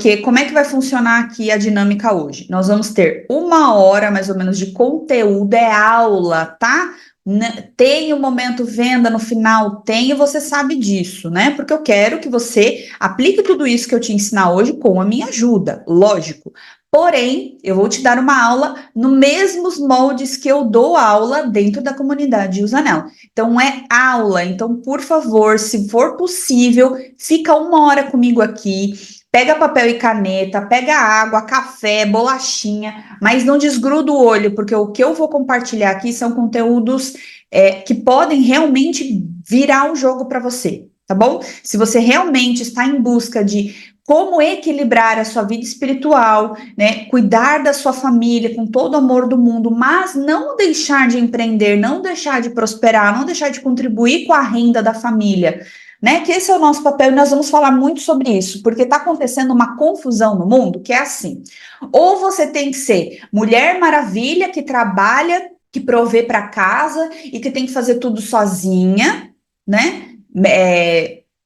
Porque como é que vai funcionar aqui a dinâmica hoje? Nós vamos ter 1 hora, mais ou menos, de conteúdo, é aula, tá? Tem o momento venda no final? Tem, e você sabe disso, né? Porque eu quero que você aplique tudo isso que eu te ensinar hoje com a minha ajuda, lógico. Porém, eu vou te dar uma aula no mesmos moldes que eu dou aula dentro da comunidade Usanel. Então, é aula. Então, por favor, se for possível, fica 1 hora comigo aqui. Pega papel e caneta, pega água, café, bolachinha, mas não desgruda o olho, porque o que eu vou compartilhar aqui são conteúdos que podem realmente virar um jogo para você, tá bom? Se você realmente está em busca de como equilibrar a sua vida espiritual, né? Cuidar da sua família com todo o amor do mundo, mas não deixar de empreender, não deixar de prosperar, não deixar de contribuir com a renda da família, né? Que esse é o nosso papel e nós vamos falar muito sobre isso, porque está acontecendo uma confusão no mundo que é assim: ou você tem que ser Mulher Maravilha que trabalha, que provê para casa e que tem que fazer tudo sozinha, né?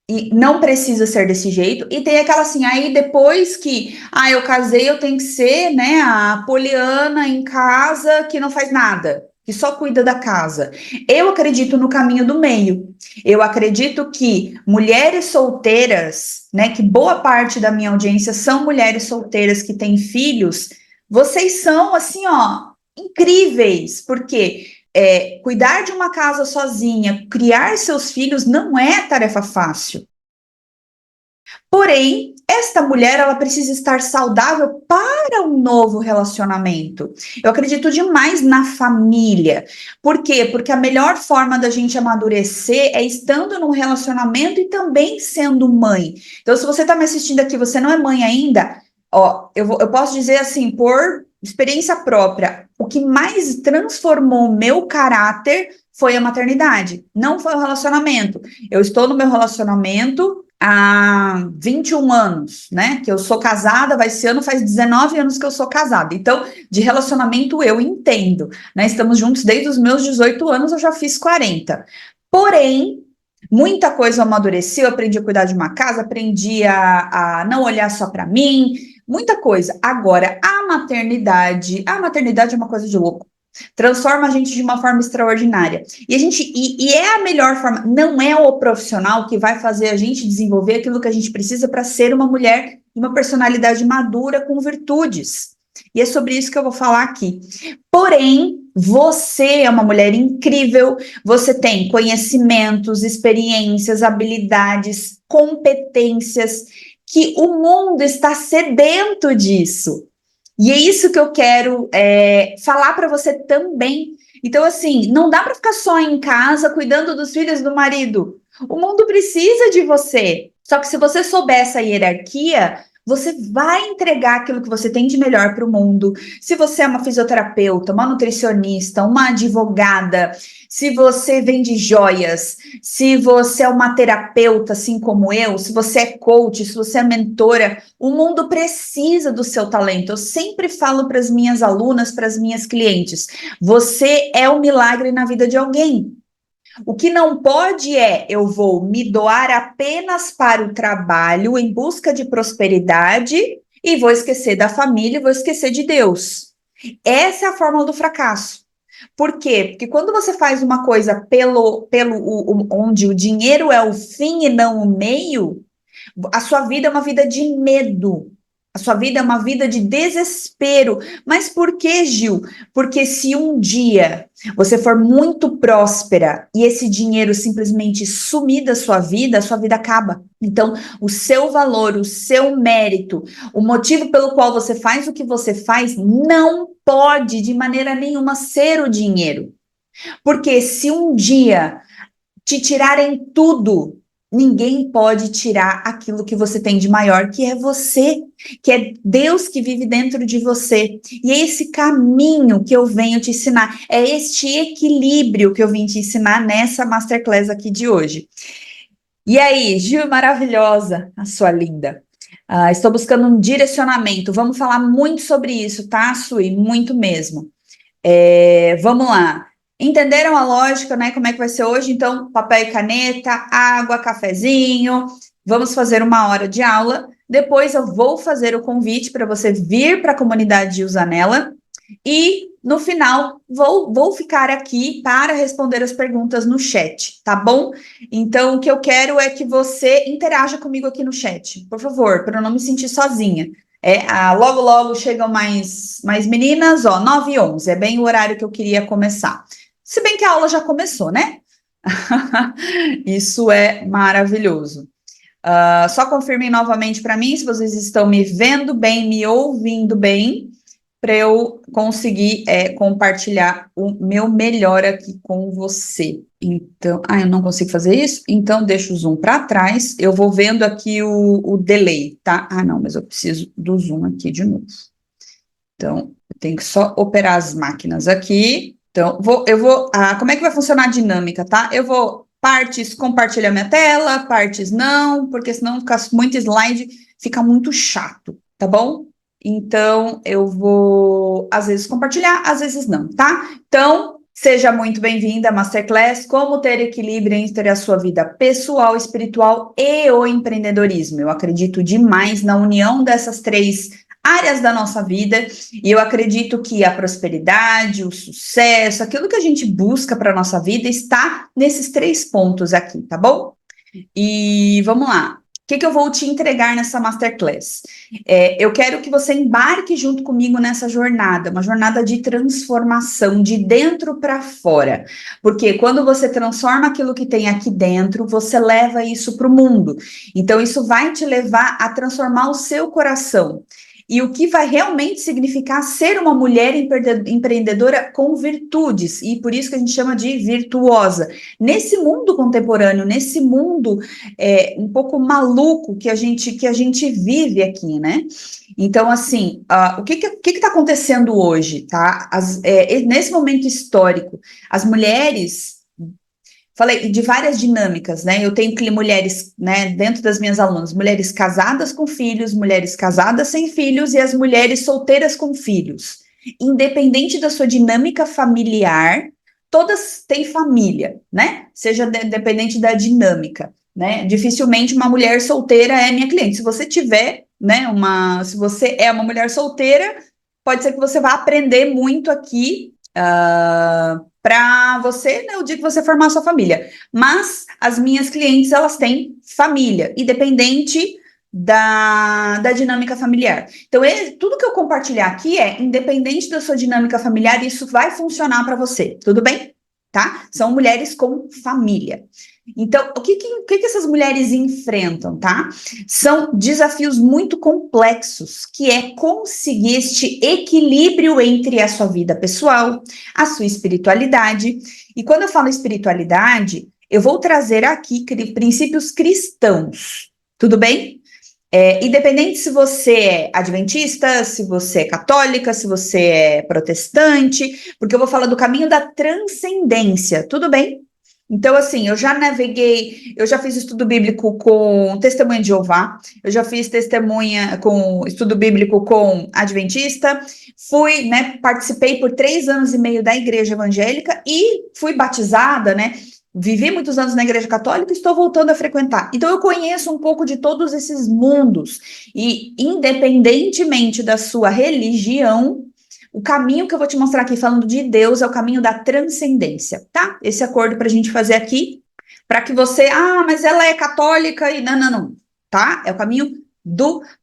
E não precisa ser desse jeito. E tem aquela assim, aí depois que eu casei, eu tenho que ser, né, a Poliana em casa que não faz nada, que só cuida da casa. Eu acredito no caminho do meio. Eu acredito que mulheres solteiras, né, que boa parte da minha audiência são mulheres solteiras que têm filhos, vocês são, assim, ó, incríveis, porque cuidar de uma casa sozinha, criar seus filhos não é tarefa fácil. Porém, esta mulher, ela precisa estar saudável para um novo relacionamento. Eu acredito demais na família. Por quê? Porque a melhor forma da gente amadurecer é estando num relacionamento e também sendo mãe. Então, se você está me assistindo aqui, você não é mãe ainda, ó, eu posso dizer assim, por experiência própria, o que mais transformou o meu caráter foi a maternidade, não foi o relacionamento. Eu estou no meu relacionamento há 21 anos, né? Que eu sou casada, esse ano faz 19 anos que eu sou casada. Então, de relacionamento eu entendo, né? Estamos juntos desde os meus 18 anos, eu já fiz 40. Porém, muita coisa eu amadureci, eu aprendi a cuidar de uma casa, aprendi a não olhar só para mim, muita coisa. Agora, a maternidade é uma coisa de louco. Transforma a gente de uma forma extraordinária. E é a melhor forma, não é o profissional que vai fazer a gente desenvolver aquilo que a gente precisa para ser uma mulher e uma personalidade madura com virtudes. E é sobre isso que eu vou falar aqui. Porém, você é uma mulher incrível, você tem conhecimentos, experiências, habilidades, competências, que o mundo está sedento disso. E é isso que eu quero falar para você também. Então, assim, não dá para ficar só em casa cuidando dos filhos do marido. O mundo precisa de você. Só que se você souber essa hierarquia, você vai entregar aquilo que você tem de melhor para o mundo. Se você é uma fisioterapeuta, uma nutricionista, uma advogada, se você vende joias, se você é uma terapeuta, assim como eu, se você é coach, se você é mentora, o mundo precisa do seu talento. Eu sempre falo para as minhas alunas, para as minhas clientes, você é um milagre na vida de alguém. O que não pode eu vou me doar apenas para o trabalho em busca de prosperidade e vou esquecer da família, vou esquecer de Deus. Essa é a fórmula do fracasso. Por quê? Porque quando você faz uma coisa onde o dinheiro é o fim e não o meio, a sua vida é uma vida de medo. A sua vida é uma vida de desespero. Mas por que, Gil? Porque se um dia você for muito próspera e esse dinheiro simplesmente sumir da sua vida, a sua vida acaba. Então, o seu valor, o seu mérito, o motivo pelo qual você faz o que você faz, não pode de maneira nenhuma ser o dinheiro. Porque se um dia te tirarem tudo, ninguém pode tirar aquilo que você tem de maior, que é você, que é Deus que vive dentro de você. E é esse caminho que eu venho te ensinar, é este equilíbrio que eu vim te ensinar nessa masterclass aqui de hoje. E aí, Gil, maravilhosa, a sua linda. Estou buscando um direcionamento, vamos falar muito sobre isso, tá, Sui? Muito mesmo. Vamos lá. Entenderam a lógica, né? Como é que vai ser hoje? Então, papel e caneta, água, cafezinho. Vamos fazer 1 hora de aula. Depois eu vou fazer o convite para você vir para a comunidade de Usanela. E no final vou ficar aqui para responder as perguntas no chat, tá bom? Então, o que eu quero é que você interaja comigo aqui no chat, por favor, para eu não me sentir sozinha. Logo, logo chegam mais meninas, ó, 9h11, é bem o horário que eu queria começar. Se bem que a aula já começou, né? Isso é maravilhoso. Só confirmem novamente para mim se vocês estão me vendo bem, me ouvindo bem, para eu conseguir compartilhar o meu melhor aqui com você. Então, eu não consigo fazer isso? Então, deixa o zoom para trás. Eu vou vendo aqui o delay, tá? Não, mas eu preciso do zoom aqui de novo. Então, eu tenho que só operar as máquinas aqui. Então, como é que vai funcionar a dinâmica, tá? Eu vou partes compartilhar minha tela, partes não, porque senão fica muito slide, fica muito chato, tá bom? Então, eu vou, às vezes, compartilhar, às vezes não, tá? Então, seja muito bem-vinda à Masterclass Como Ter Equilíbrio entre a sua vida pessoal, espiritual e o empreendedorismo. Eu acredito demais na união dessas três áreas da nossa vida, e eu acredito que a prosperidade, o sucesso, aquilo que a gente busca para a nossa vida está nesses 3 pontos aqui, tá bom? E vamos lá. O que eu vou te entregar nessa Masterclass? Eu quero que você embarque junto comigo nessa jornada, uma jornada de transformação de dentro para fora. Porque quando você transforma aquilo que tem aqui dentro, você leva isso para o mundo. Então, isso vai te levar a transformar o seu coração. E o que vai realmente significar ser uma mulher empreendedora com virtudes, e por isso que a gente chama de virtuosa. Nesse mundo contemporâneo, nesse mundo um pouco maluco que a gente vive aqui, né? Então, assim, o que está acontecendo hoje, tá? Nesse momento histórico, as mulheres. Falei de várias dinâmicas, né? Eu tenho mulheres, né, dentro das minhas alunas, mulheres casadas com filhos, mulheres casadas sem filhos e as mulheres solteiras com filhos. Independente da sua dinâmica familiar, todas têm família, né? Seja dependente da dinâmica, né? Dificilmente uma mulher solteira é minha cliente. Se você tiver, né, se você é uma mulher solteira, pode ser que você vá aprender muito aqui. Para você, né, o dia que você formar a sua família. Mas as minhas clientes, elas têm família, independente da dinâmica familiar. Então, tudo que eu compartilhar aqui independente da sua dinâmica familiar, isso vai funcionar para você, tudo bem? Tá? São mulheres com família. Então, o que essas mulheres enfrentam, tá? São desafios muito complexos, que é conseguir este equilíbrio entre a sua vida pessoal, a sua espiritualidade. E quando eu falo espiritualidade, eu vou trazer aqui princípios cristãos, tudo bem? Independente se você é adventista, se você é católica, se você é protestante, porque eu vou falar do caminho da transcendência, tudo bem? Então, assim, eu já naveguei, eu já fiz estudo bíblico com Testemunha de Jeová, eu já fiz testemunha com estudo bíblico com adventista, fui, né, participei por 3 anos e meio da igreja evangélica e fui batizada, né, vivi muitos anos na igreja católica e estou voltando a frequentar. Então, eu conheço um pouco de todos esses mundos e, independentemente da sua religião, o caminho que eu vou te mostrar aqui falando de Deus é o caminho da transcendência, tá? Esse acordo para a gente fazer aqui, para que você, mas ela é católica e não, tá? É o caminho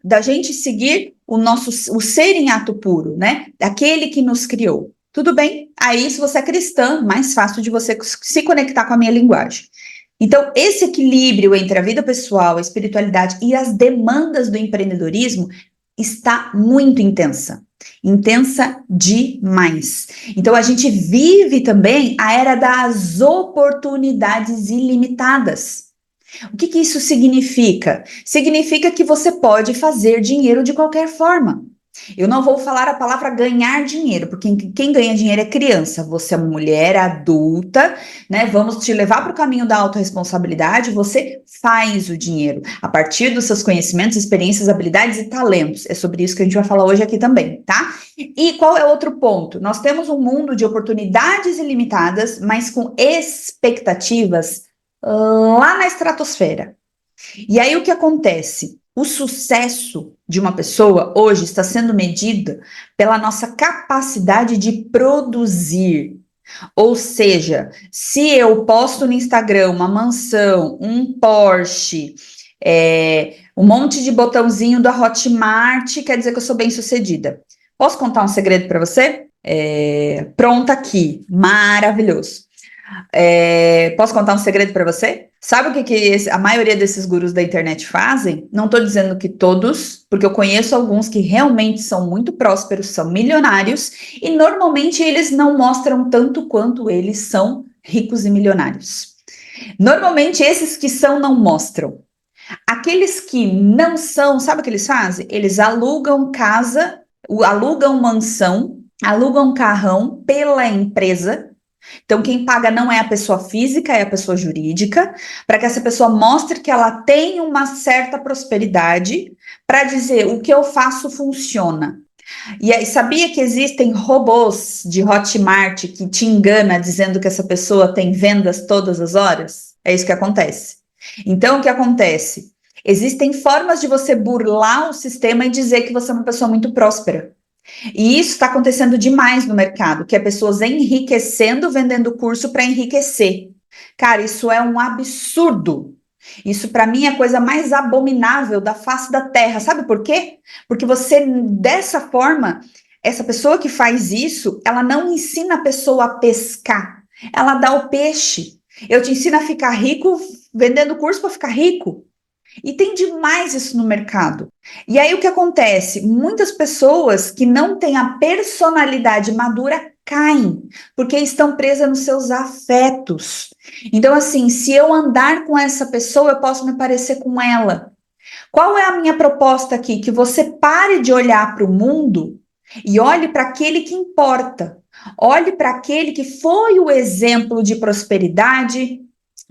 da gente seguir o ser em ato puro, né? Daquele que nos criou. Tudo bem? Aí, se você é cristã, mais fácil de você se conectar com a minha linguagem. Então, esse equilíbrio entre a vida pessoal, a espiritualidade e as demandas do empreendedorismo está muito intensa. Intensa demais. Então, a gente vive também a era das oportunidades ilimitadas. O que isso significa? Significa que você pode fazer dinheiro de qualquer forma. Eu não vou falar a palavra ganhar dinheiro, porque quem ganha dinheiro é criança. Você é uma mulher adulta, né? Vamos te levar para o caminho da autorresponsabilidade. Você faz o dinheiro a partir dos seus conhecimentos, experiências, habilidades e talentos. É sobre isso que a gente vai falar hoje aqui também, tá? E qual é outro ponto? Nós temos um mundo de oportunidades ilimitadas, mas com expectativas lá na estratosfera. E aí o que acontece? O sucesso de uma pessoa hoje está sendo medido pela nossa capacidade de produzir. Ou seja, se eu posto no Instagram uma mansão, um Porsche, um monte de botãozinho da Hotmart, quer dizer que eu sou bem-sucedida. Posso contar um segredo para você? Pronto aqui, maravilhoso. Posso contar um segredo para você? Sabe o que a maioria desses gurus da internet fazem? Não estou dizendo que todos, porque eu conheço alguns que realmente são muito prósperos, são milionários, e normalmente eles não mostram tanto quanto eles são ricos e milionários. Normalmente esses que são não mostram. Aqueles que não são, sabe o que eles fazem? Eles alugam casa, alugam mansão, alugam carrão pela empresa. Então, quem paga não é a pessoa física, é a pessoa jurídica, para que essa pessoa mostre que ela tem uma certa prosperidade, para dizer o que eu faço funciona. E aí, sabia que existem robôs de Hotmart que te engana dizendo que essa pessoa tem vendas todas as horas? É isso que acontece. Então, o que acontece? Existem formas de você burlar o sistema e dizer que você é uma pessoa muito próspera. E isso está acontecendo demais no mercado, que é pessoas enriquecendo, vendendo curso para enriquecer. Cara, isso é um absurdo. Isso para mim é a coisa mais abominável da face da terra. Sabe por quê? Porque você, dessa forma, essa pessoa que faz isso, ela não ensina a pessoa a pescar. Ela dá o peixe. Eu te ensino a ficar rico vendendo curso para ficar rico. E tem demais isso no mercado. E aí o que acontece? Muitas pessoas que não têm a personalidade madura caem, porque estão presas nos seus afetos. Então, assim, se eu andar com essa pessoa, eu posso me parecer com ela. Qual é a minha proposta aqui? Que você pare de olhar para o mundo e olhe para aquele que importa. Olhe para aquele que foi o exemplo de prosperidade,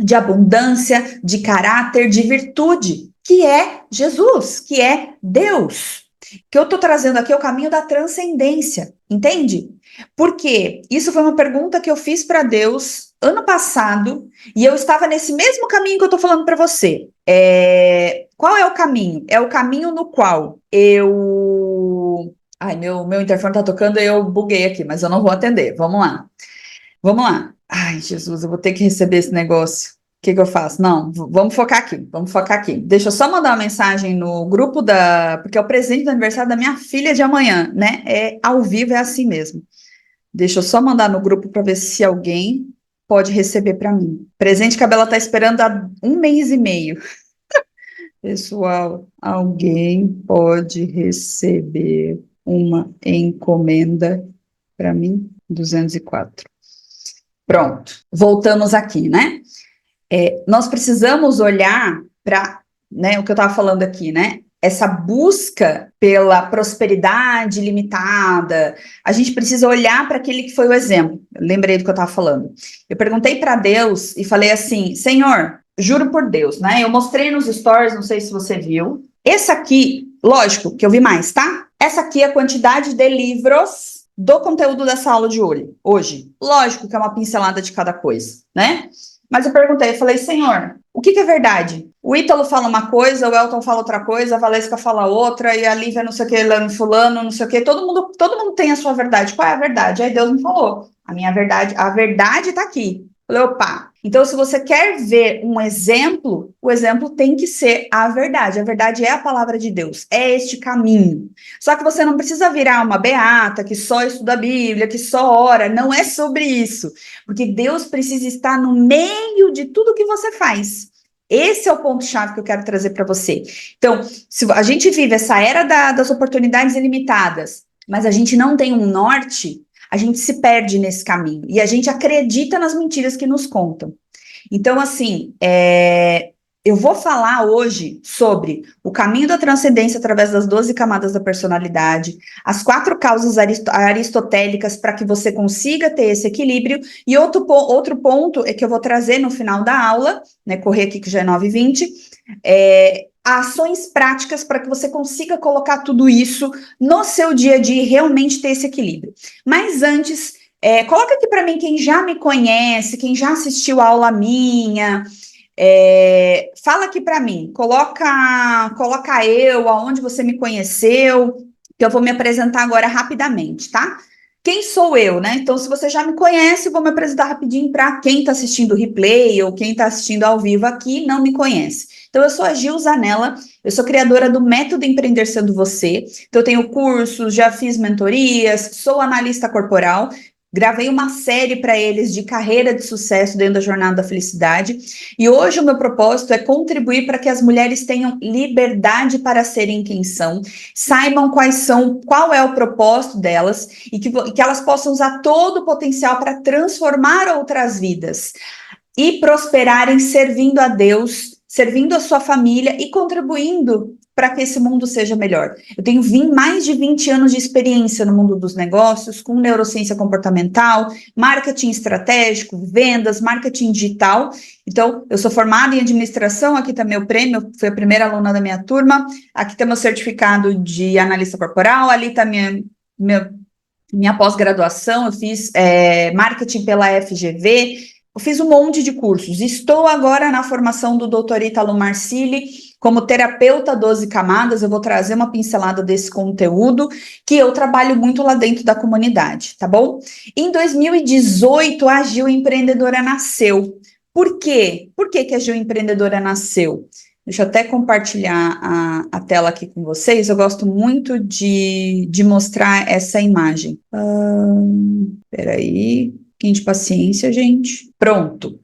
de abundância, de caráter, de virtude, que é Jesus, que é Deus. Que eu estou trazendo aqui é o caminho da transcendência, entende? Porque isso foi uma pergunta que eu fiz para Deus ano passado e eu estava nesse mesmo caminho que eu estou falando para você. Qual é o caminho? É o caminho no qual eu... Ai, meu interfone está tocando e eu buguei aqui, mas eu não vou atender. Vamos lá. Vamos lá. Ai, Jesus, eu vou ter que receber esse negócio. O que eu faço? Não, vamos focar aqui, vamos focar aqui. Deixa eu só mandar uma mensagem no grupo porque é o presente do aniversário da minha filha de amanhã, né? Ao vivo, é assim mesmo. Deixa eu só mandar no grupo para ver se alguém pode receber para mim. Presente que a Bela tá esperando há 1 mês e meio. Pessoal, alguém pode receber uma encomenda para mim? 204. Pronto, voltamos aqui, né? Nós precisamos olhar para, né, o que eu estava falando aqui, né? Essa busca pela prosperidade limitada, a gente precisa olhar para aquele que foi o exemplo. Eu lembrei do que eu estava falando. Eu perguntei para Deus e falei assim: Senhor, juro por Deus, né? Eu mostrei nos stories, não sei se você viu. Esse aqui, lógico que eu vi mais, tá? Essa aqui é a quantidade de livros do conteúdo dessa aula de hoje. Lógico que é uma pincelada de cada coisa, né? Mas eu perguntei, eu falei, Senhor, o que é verdade? O Ítalo fala uma coisa, o Elton fala outra coisa, a Valesca fala outra, e a Lívia não sei o que, fulano, não sei o que, todo mundo tem a sua verdade. Qual é a verdade? Aí Deus me falou, a verdade tá aqui. Eu falei, opa, então se você quer ver um exemplo, o exemplo tem que ser a verdade é a palavra de Deus, é este caminho. Só que você não precisa virar uma beata que só estuda a Bíblia, que só ora, não é sobre isso. Porque Deus precisa estar no meio de tudo que você faz. Esse é o ponto-chave que eu quero trazer para você. Então, se a gente vive essa era das oportunidades ilimitadas, mas a gente não tem um norte, a gente se perde nesse caminho. E a gente acredita nas mentiras que nos contam. Então, assim, eu vou falar hoje sobre o caminho da transcendência através das 12 camadas da personalidade, as 4 causas aristotélicas para que você consiga ter esse equilíbrio, e outro ponto é que eu vou trazer no final da aula, né, correr aqui que já é 9h20, ações práticas para que você consiga colocar tudo isso no seu dia a dia e realmente ter esse equilíbrio. Mas antes, coloca aqui para mim quem já me conhece, quem já assistiu a aula minha, Fala aqui para mim, coloca eu, aonde você me conheceu, que eu vou me apresentar agora rapidamente, tá? Quem sou eu, né? Então, se você já me conhece, vou me apresentar rapidinho para quem está assistindo o replay ou quem está assistindo ao vivo aqui e não me conhece. Então, eu sou a Gil Zanella, eu sou criadora do Método Empreender Sendo Você. Então, eu tenho cursos, já fiz mentorias, sou analista corporal, gravei uma série para eles de carreira de sucesso dentro da jornada da felicidade. E hoje o meu propósito é contribuir para que as mulheres tenham liberdade para serem quem são, saibam qual é o propósito delas e que elas possam usar todo o potencial para transformar outras vidas e prosperarem servindo a Deus, servindo a sua família e contribuindo para que esse mundo seja melhor. Eu tenho mais de 20 anos de experiência no mundo dos negócios, com neurociência comportamental, marketing estratégico, vendas, marketing digital. Então, eu sou formada em administração, aqui está meu prêmio, fui a primeira aluna da minha turma, aqui está meu certificado de analista corporal, ali está minha pós-graduação, eu fiz marketing pela FGV, eu fiz um monte de cursos. Estou agora na formação do Dr. Ítalo Marcilli como terapeuta 12 camadas. Eu vou trazer uma pincelada desse conteúdo que eu trabalho muito lá dentro da comunidade, tá bom? Em 2018, a Gil Empreendedora nasceu. Por quê? Por que a Gil Empreendedora nasceu? Deixa eu até compartilhar a tela aqui com vocês. Eu gosto muito de mostrar essa imagem. Peraí. Pouquinho de paciência, gente. Pronto.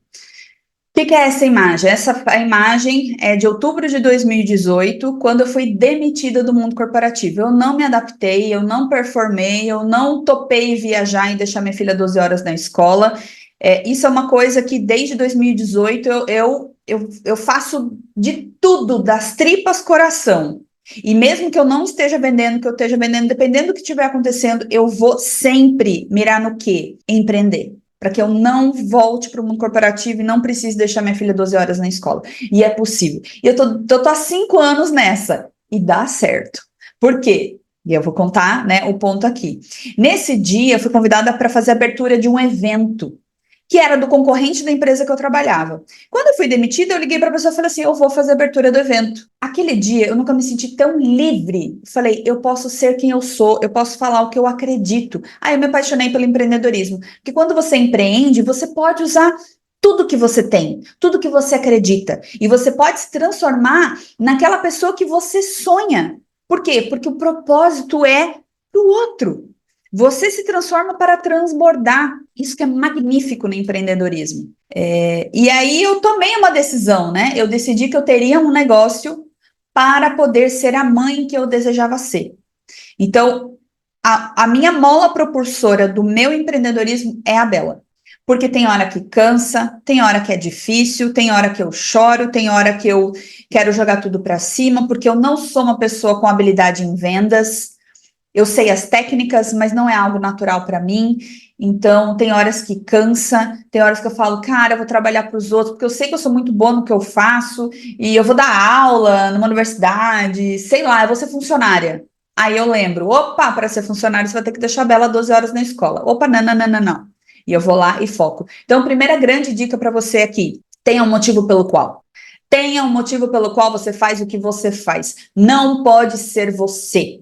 O que é essa imagem? A imagem é de outubro de 2018, quando eu fui demitida do mundo corporativo. Eu não me adaptei, eu não performei, eu não topei viajar e deixar minha filha 12 horas na escola. Isso é uma coisa que desde 2018 eu faço de tudo, das tripas coração. E mesmo que eu não esteja vendendo, que eu esteja vendendo, dependendo do que estiver acontecendo, eu vou sempre mirar no quê? Empreender. Para que eu não volte para o mundo corporativo e não precise deixar minha filha 12 horas na escola. E é possível. E eu tô há 5 anos nessa. E dá certo. Por quê? E eu vou contar, né, o ponto aqui. Nesse dia, eu fui convidada para fazer a abertura de um evento que era do concorrente da empresa que eu trabalhava. Quando eu fui demitida, eu liguei para a pessoa e falei assim, eu vou fazer a abertura do evento. Aquele dia, eu nunca me senti tão livre. Falei, eu posso ser quem eu sou, eu posso falar o que eu acredito. Aí eu me apaixonei pelo empreendedorismo. Porque quando você empreende, você pode usar tudo que você tem, tudo que você acredita. E você pode se transformar naquela pessoa que você sonha. Por quê? Porque o propósito é para o outro. Você se transforma para transbordar. Isso que é magnífico no empreendedorismo. E aí eu tomei uma decisão, né? Eu decidi que eu teria um negócio para poder ser a mãe que eu desejava ser. Então, a minha mola propulsora do meu empreendedorismo é a Bela. Porque tem hora que cansa, tem hora que é difícil, tem hora que eu choro, tem hora que eu quero jogar tudo para cima, porque eu não sou uma pessoa com habilidade em vendas. Eu sei as técnicas, mas não é algo natural para mim. Então, tem horas que cansa, tem horas que eu falo, cara, eu vou trabalhar para os outros, porque eu sei que eu sou muito boa no que eu faço, e eu vou dar aula numa universidade, sei lá, eu vou ser funcionária. Aí eu lembro, opa, para ser funcionária você vai ter que deixar a Bela 12 horas na escola. Opa, não, não, não, não, não. E eu vou lá e foco. Então, primeira grande dica para você aqui, tenha um motivo pelo qual. Tenha um motivo pelo qual você faz o que você faz. Não pode ser você.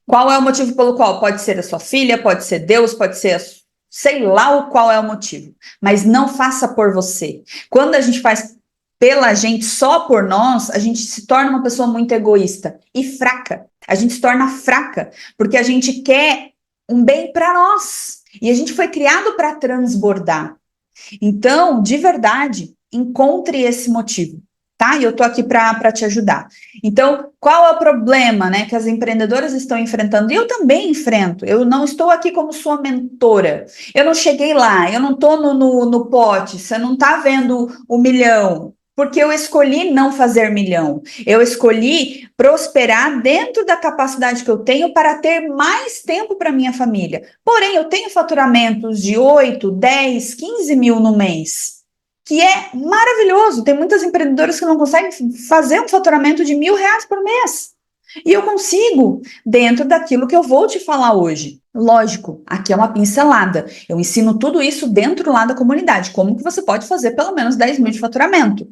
Qual é o motivo pelo qual? Pode ser a sua filha, pode ser Deus, pode ser, sei lá qual é o motivo, mas não faça por você. Quando a gente faz pela gente, só por nós, a gente se torna uma pessoa muito egoísta e fraca. A gente se torna fraca, porque a gente quer um bem para nós. E a gente foi criado para transbordar. Então, de verdade, encontre esse motivo. Tá? E eu tô aqui para te ajudar. Então, qual é o problema, né, que as empreendedoras estão enfrentando? E eu também enfrento. Eu não estou aqui como sua mentora. Eu não cheguei lá, eu não estou no pote, você não está vendo o milhão. Porque eu escolhi não fazer milhão. Eu escolhi prosperar dentro da capacidade que eu tenho para ter mais tempo para minha família. Porém, eu tenho faturamentos de 8, 10, 15 mil no mês, que é maravilhoso. Tem muitas empreendedoras que não conseguem fazer um faturamento de R$ 1.000 por mês. E eu consigo, dentro daquilo que eu vou te falar hoje. Lógico, aqui é uma pincelada. Eu ensino tudo isso dentro lá da comunidade. Como que você pode fazer pelo menos 10 mil de faturamento.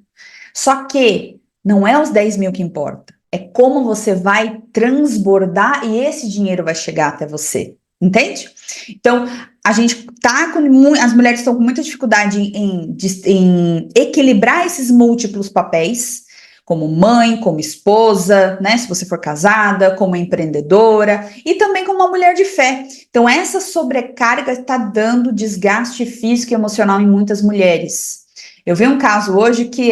Só que não é os 10 mil que importa, é como você vai transbordar e esse dinheiro vai chegar até você, entende? Então, a gente tá com as mulheres estão com muita dificuldade em equilibrar esses múltiplos papéis, como mãe, como esposa, né? Se você for casada, como empreendedora e também como uma mulher de fé. Então, essa sobrecarga está dando desgaste físico e emocional em muitas mulheres. Eu vi um caso hoje que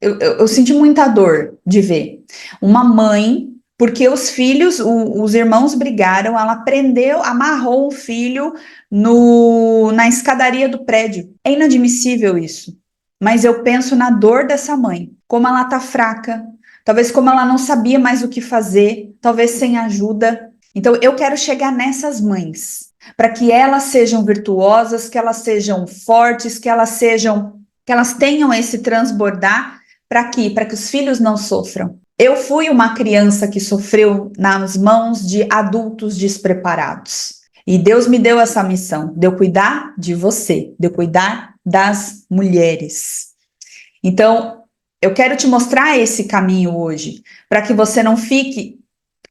eu senti muita dor de ver. Uma mãe, porque os filhos, os irmãos brigaram, ela prendeu, amarrou o filho na escadaria do prédio. É inadmissível isso. Mas eu penso na dor dessa mãe, como ela tá fraca, talvez como ela não sabia mais o que fazer, talvez sem ajuda. Então eu quero chegar nessas mães, para que elas sejam virtuosas, que elas sejam fortes, que elas tenham esse transbordar para quê? Para que os filhos não sofram. Eu fui uma criança que sofreu nas mãos de adultos despreparados. E Deus me deu essa missão, de eu cuidar de você, de eu cuidar das mulheres. Então, eu quero te mostrar esse caminho hoje, para que você não fique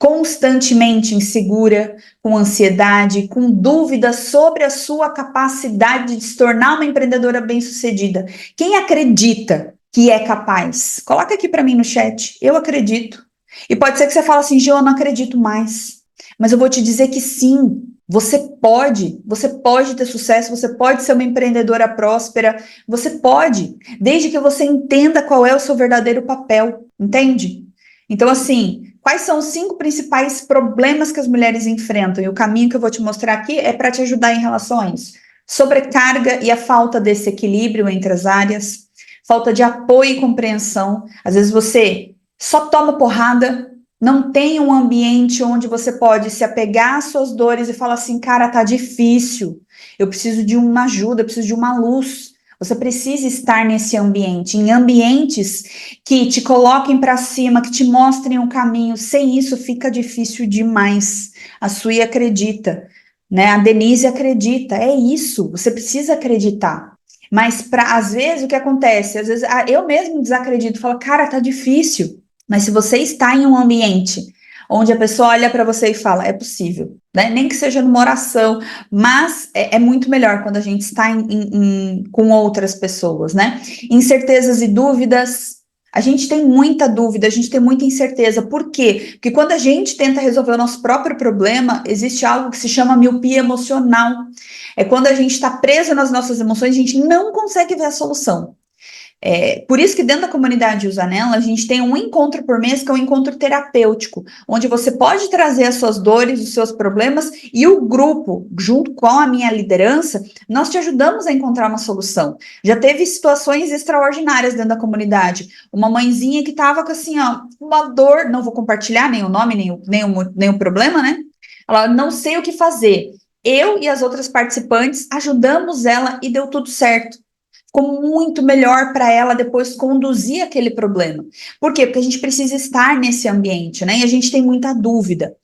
constantemente insegura, com ansiedade, com dúvidas sobre a sua capacidade de se tornar uma empreendedora bem-sucedida. Quem acredita que é capaz? Coloca aqui para mim no chat. Eu acredito. E pode ser que você fale assim, Gê, eu não acredito mais. Mas eu vou te dizer que sim, você pode ter sucesso, você pode ser uma empreendedora próspera, você pode, desde que você entenda qual é o seu verdadeiro papel, entende? Então, assim, quais são os 5 principais problemas que as mulheres enfrentam? E o caminho que eu vou te mostrar aqui é para te ajudar em relação a isso. Sobrecarga e a falta desse equilíbrio entre as áreas, falta de apoio e compreensão. Às vezes você só toma porrada, não tem um ambiente onde você pode se apegar às suas dores e falar assim, cara, tá difícil, eu preciso de uma ajuda, eu preciso de uma luz. Você precisa estar nesse ambiente, em ambientes que te coloquem para cima, que te mostrem um caminho. Sem isso fica difícil demais. A Sui acredita, né? A Denise acredita. É isso. Você precisa acreditar. Mas às vezes o que acontece? Às vezes eu mesmo desacredito, falo, cara, tá difícil. Mas se você está em um ambiente onde a pessoa olha para você e fala, é possível, né? Nem que seja numa oração, mas é muito melhor quando a gente está com outras pessoas, né? Incertezas e dúvidas. A gente tem muita dúvida, a gente tem muita incerteza. Por quê? Porque quando a gente tenta resolver o nosso próprio problema, existe algo que se chama miopia emocional. É quando a gente está preso nas nossas emoções, a gente não consegue ver a solução. Por isso que dentro da comunidade Usanela, a gente tem um encontro por mês, que é um encontro terapêutico, onde você pode trazer as suas dores, os seus problemas, e o grupo, junto com a minha liderança, nós te ajudamos a encontrar uma solução. Já teve situações extraordinárias dentro da comunidade. Uma mãezinha que estava com assim, ó, uma dor, não vou compartilhar nem o nome, nem o problema, né? Ela não sei o que fazer. Eu e as outras participantes ajudamos ela e deu tudo certo. Ficou muito melhor para ela depois conduzir aquele problema. Por quê? Porque a gente precisa estar nesse ambiente, né? E a gente tem muita dúvida.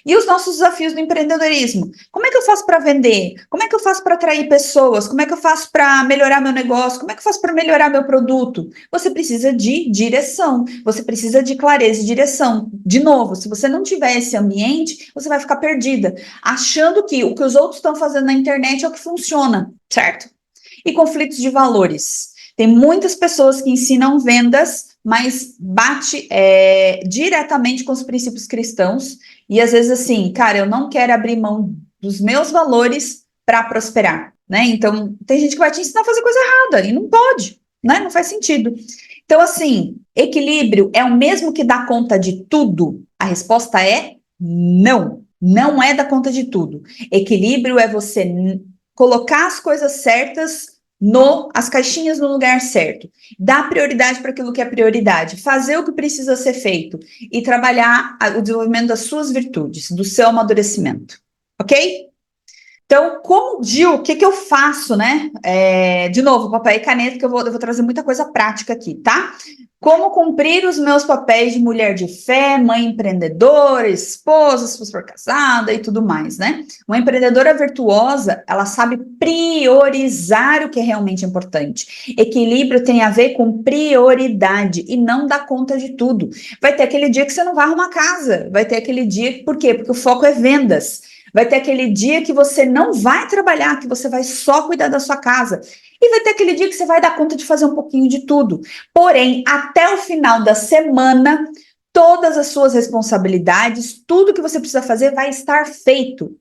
E os nossos desafios do empreendedorismo? Como é que eu faço para vender? Como é que eu faço para atrair pessoas? Como é que eu faço para melhorar meu negócio? Como é que eu faço para melhorar meu produto? Você precisa de direção, você precisa de clareza e direção. De novo, se você não tiver esse ambiente, você vai ficar perdida, achando que o que os outros estão fazendo na internet é o que funciona, certo? E conflitos de valores. Tem muitas pessoas que ensinam vendas, mas bate diretamente com os princípios cristãos. E às vezes assim, cara, eu não quero abrir mão dos meus valores para prosperar, né? Então, tem gente que vai te ensinar a fazer coisa errada e não pode, né? Não faz sentido. Então, assim, equilíbrio é o mesmo que dar conta de tudo? A resposta é não. Não é dar conta de tudo. Equilíbrio é você colocar as coisas certas as caixinhas no lugar certo, dar prioridade para aquilo que é prioridade, fazer o que precisa ser feito e trabalhar o desenvolvimento das suas virtudes, do seu amadurecimento, ok? Então, como Gil, o que que eu faço, né? De novo, papel e caneta, que eu vou trazer muita coisa prática aqui, tá? Como cumprir os meus papéis de mulher de fé, mãe empreendedora, esposa, se for casada e tudo mais, né? Uma empreendedora virtuosa, ela sabe priorizar o que é realmente importante. Equilíbrio tem a ver com prioridade e não dar conta de tudo. Vai ter aquele dia que você não vai arrumar casa, vai ter aquele dia, por quê? Porque o foco é vendas. Vai ter aquele dia que você não vai trabalhar, que você vai só cuidar da sua casa. E vai ter aquele dia que você vai dar conta de fazer um pouquinho de tudo. Porém, até o final da semana, todas as suas responsabilidades, tudo que você precisa fazer vai estar feito.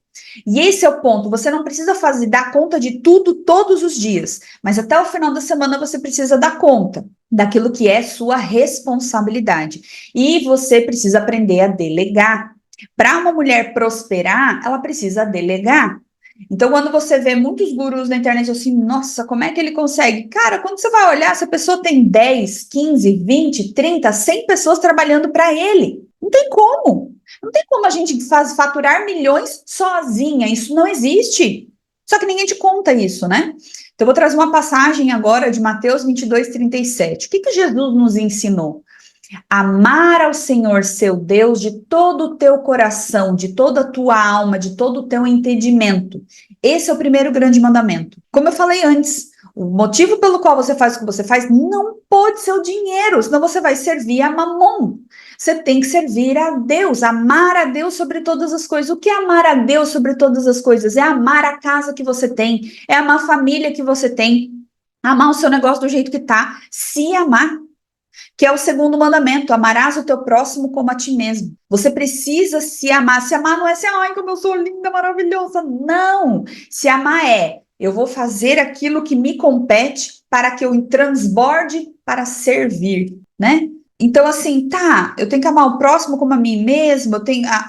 E esse é o ponto, você não precisa dar conta de tudo todos os dias, mas até o final da semana você precisa dar conta daquilo que é sua responsabilidade. E você precisa aprender a delegar. Para uma mulher prosperar, ela precisa delegar. Então, quando você vê muitos gurus na internet assim, nossa, como é que ele consegue? Cara, quando você vai olhar, essa pessoa tem 10, 15, 20, 30, 100 pessoas trabalhando para ele. Não tem como. Não tem como a gente faturar milhões sozinha. Isso não existe. Só que ninguém te conta isso, né? Então, eu vou trazer uma passagem agora de Mateus 22, 37. O que que Jesus nos ensinou? Amar ao Senhor seu Deus de todo o teu coração, de toda a tua alma, de todo o teu entendimento. Esse é o primeiro grande mandamento. Como eu falei antes, o motivo pelo qual você faz o que você faz não pode ser o dinheiro, senão você vai servir a mamon. Você tem que servir a Deus, amar a Deus sobre todas as coisas. O que é amar a Deus sobre todas as coisas? É amar a casa que você tem, é amar a família que você tem, amar o seu negócio do jeito que tá, se amar, que é o segundo mandamento, amarás o teu próximo como a ti mesmo. Você precisa se amar. Se amar não é assim, ai, como eu sou linda, maravilhosa. Não. Se amar é, eu vou fazer aquilo que me compete para que eu transborde para servir, né? Então, assim, tá, eu tenho que amar o próximo como a mim mesma,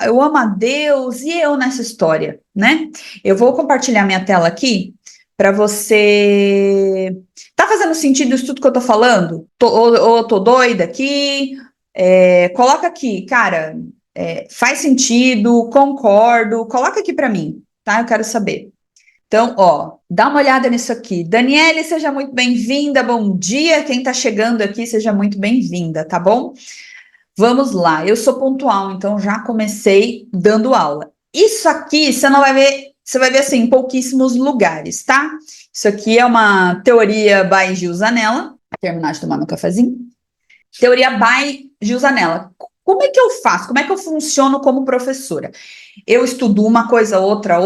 eu amo a Deus e eu nessa história, né? Eu vou compartilhar minha tela aqui para você. Tá fazendo sentido isso tudo que eu tô falando? Ou tô doida aqui? Coloca aqui, cara, faz sentido, concordo, coloca aqui para mim, tá? Eu quero saber. Então, ó, dá uma olhada nisso aqui. Daniele, seja muito bem-vinda, bom dia. Quem tá chegando aqui, seja muito bem-vinda, tá bom? Vamos lá, eu sou pontual, então já comecei dando aula. Isso aqui você não vai ver, você vai ver assim em pouquíssimos lugares, tá? Isso aqui é uma teoria by Gil Zanella. Vou terminar de tomar meu cafezinho. Teoria by Gil Zanella. Como é que eu faço? Como é que eu funciono como professora? Eu estudo uma coisa, outra,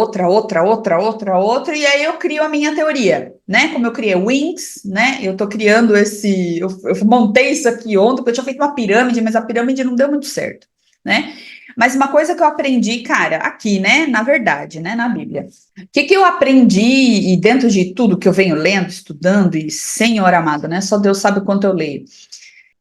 e aí eu crio a minha teoria, né? Como eu criei o Wings, né? Eu tô criando eu montei isso aqui ontem, porque eu tinha feito uma pirâmide, mas a pirâmide não deu muito certo, né? Mas uma coisa que eu aprendi, cara, aqui, né? Na verdade, né? Na Bíblia. O que que eu aprendi, e dentro de tudo que eu venho lendo, estudando, e Senhor amado, né? Só Deus sabe o quanto eu leio.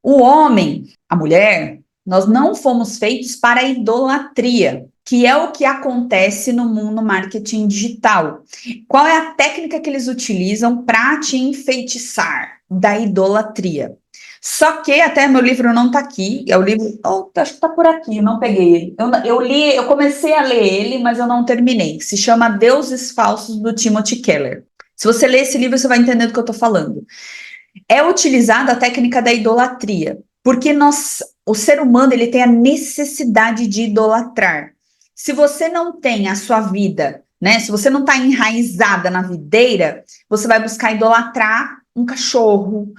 O homem, a mulher, nós não fomos feitos para a idolatria, que é o que acontece no mundo marketing digital. Qual é a técnica que eles utilizam para te enfeitiçar da idolatria? Só que até meu livro não está aqui, é o livro, acho que está por aqui, eu não peguei ele. Eu li, eu comecei a ler ele, mas eu não terminei. Se chama Deuses Falsos, do Timothy Keller. Se você ler esse livro, você vai entender do que eu estou falando. É utilizada a técnica da idolatria, porque o ser humano ele tem a necessidade de idolatrar. Se você não tem a sua vida, né? Se você não está enraizada na videira, você vai buscar idolatrar um cachorro,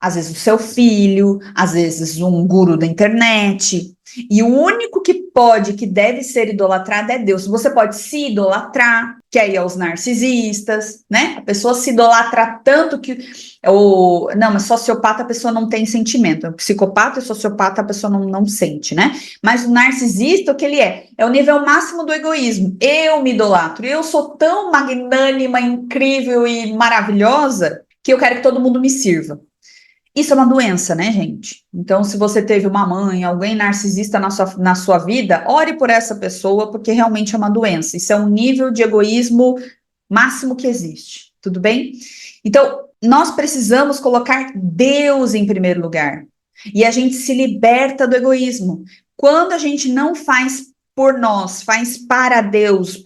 às vezes o seu filho, às vezes um guru da internet. E o único que pode, que deve ser idolatrado é Deus. Você pode se idolatrar, que aí é os narcisistas, né? A pessoa se idolatra tanto que não, mas sociopata a pessoa não tem sentimento. O psicopata e sociopata a pessoa não sente, né? Mas o narcisista, o que ele é? É o nível máximo do egoísmo. Eu me idolatro. Eu sou tão magnânima, incrível e maravilhosa que eu quero que todo mundo me sirva. Isso é uma doença, né, gente? Então, se você teve uma mãe, alguém narcisista na sua vida, ore por essa pessoa, porque realmente é uma doença. Isso é um nível de egoísmo máximo que existe, tudo bem? Então, nós precisamos colocar Deus em primeiro lugar. E a gente se liberta do egoísmo. Quando a gente não faz por nós, faz para Deus,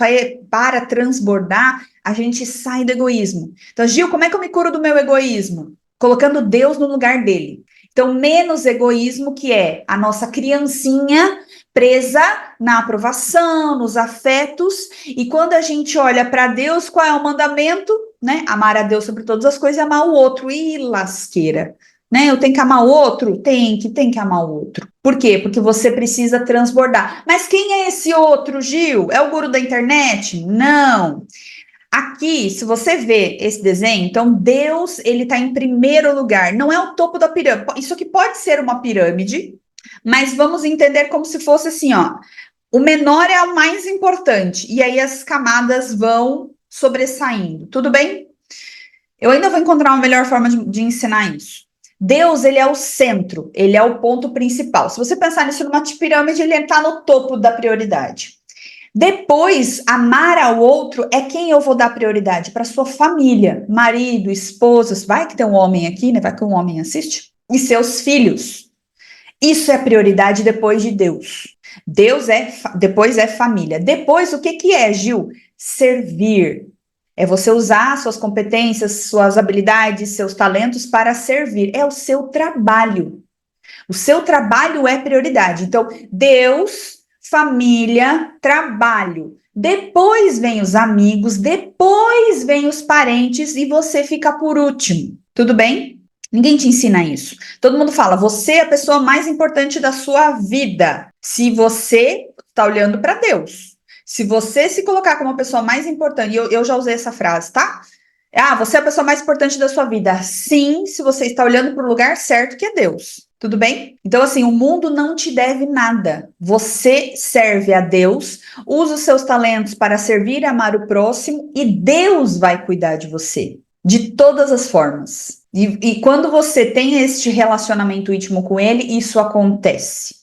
para transbordar, a gente sai do egoísmo. Então, Gil, como é que eu me curo do meu egoísmo? Colocando Deus no lugar dele. Então, menos egoísmo, que é a nossa criancinha presa na aprovação, nos afetos, e quando a gente olha para Deus, qual é o mandamento? Né? Amar a Deus sobre todas as coisas e amar o outro. E lasqueira, né? Eu tenho que amar o outro? Tem que amar o outro. Por quê? Porque você precisa transbordar. Mas quem é esse outro, Gil? É o guru da internet? Não. Aqui, se você vê esse desenho, então Deus, ele está em primeiro lugar, não é o topo da pirâmide. Isso aqui pode ser uma pirâmide, mas vamos entender como se fosse assim, ó. O menor é o mais importante, e aí as camadas vão sobressaindo, tudo bem? Eu ainda vou encontrar uma melhor forma de ensinar isso. Deus, ele é o centro, ele é o ponto principal. Se você pensar nisso numa pirâmide, ele está no topo da prioridade. Depois, amar ao outro é quem eu vou dar prioridade para sua família, marido, esposa, vai que tem um homem aqui, né? Vai que um homem assiste, e seus filhos. Isso é prioridade depois de Deus. Depois é família. Depois, o que é, Gil? Servir. É você usar suas competências, suas habilidades, seus talentos para servir. É o seu trabalho. O seu trabalho é prioridade. Então, Deus, família, trabalho. Depois vem os amigos, depois vem os parentes e você fica por último. Tudo bem? Ninguém te ensina isso. Todo mundo fala, você é a pessoa mais importante da sua vida. Se você está olhando para Deus. Se você se colocar como a pessoa mais importante, e eu já usei essa frase, tá? Ah, você é a pessoa mais importante da sua vida. Sim, se você está olhando para o lugar certo, que é Deus. Tudo bem? Então, assim, o mundo não te deve nada. Você serve a Deus, usa os seus talentos para servir e amar o próximo, e Deus vai cuidar de você, de todas as formas. E quando você tem este relacionamento íntimo com Ele, isso acontece.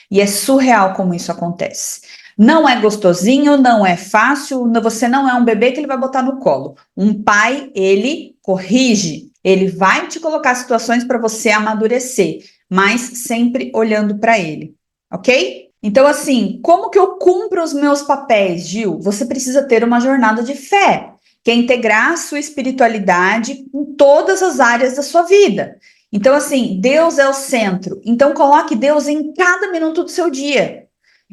E é surreal como isso acontece. Não é gostosinho, não é fácil, você não é um bebê que ele vai botar no colo. Um pai, ele corrige, ele vai te colocar situações para você amadurecer, mas sempre olhando para ele, ok? Então, assim, como que eu cumpro os meus papéis, Gil? Você precisa ter uma jornada de fé, que é integrar a sua espiritualidade em todas as áreas da sua vida. Então, assim, Deus é o centro. Então, coloque Deus em cada minuto do seu dia.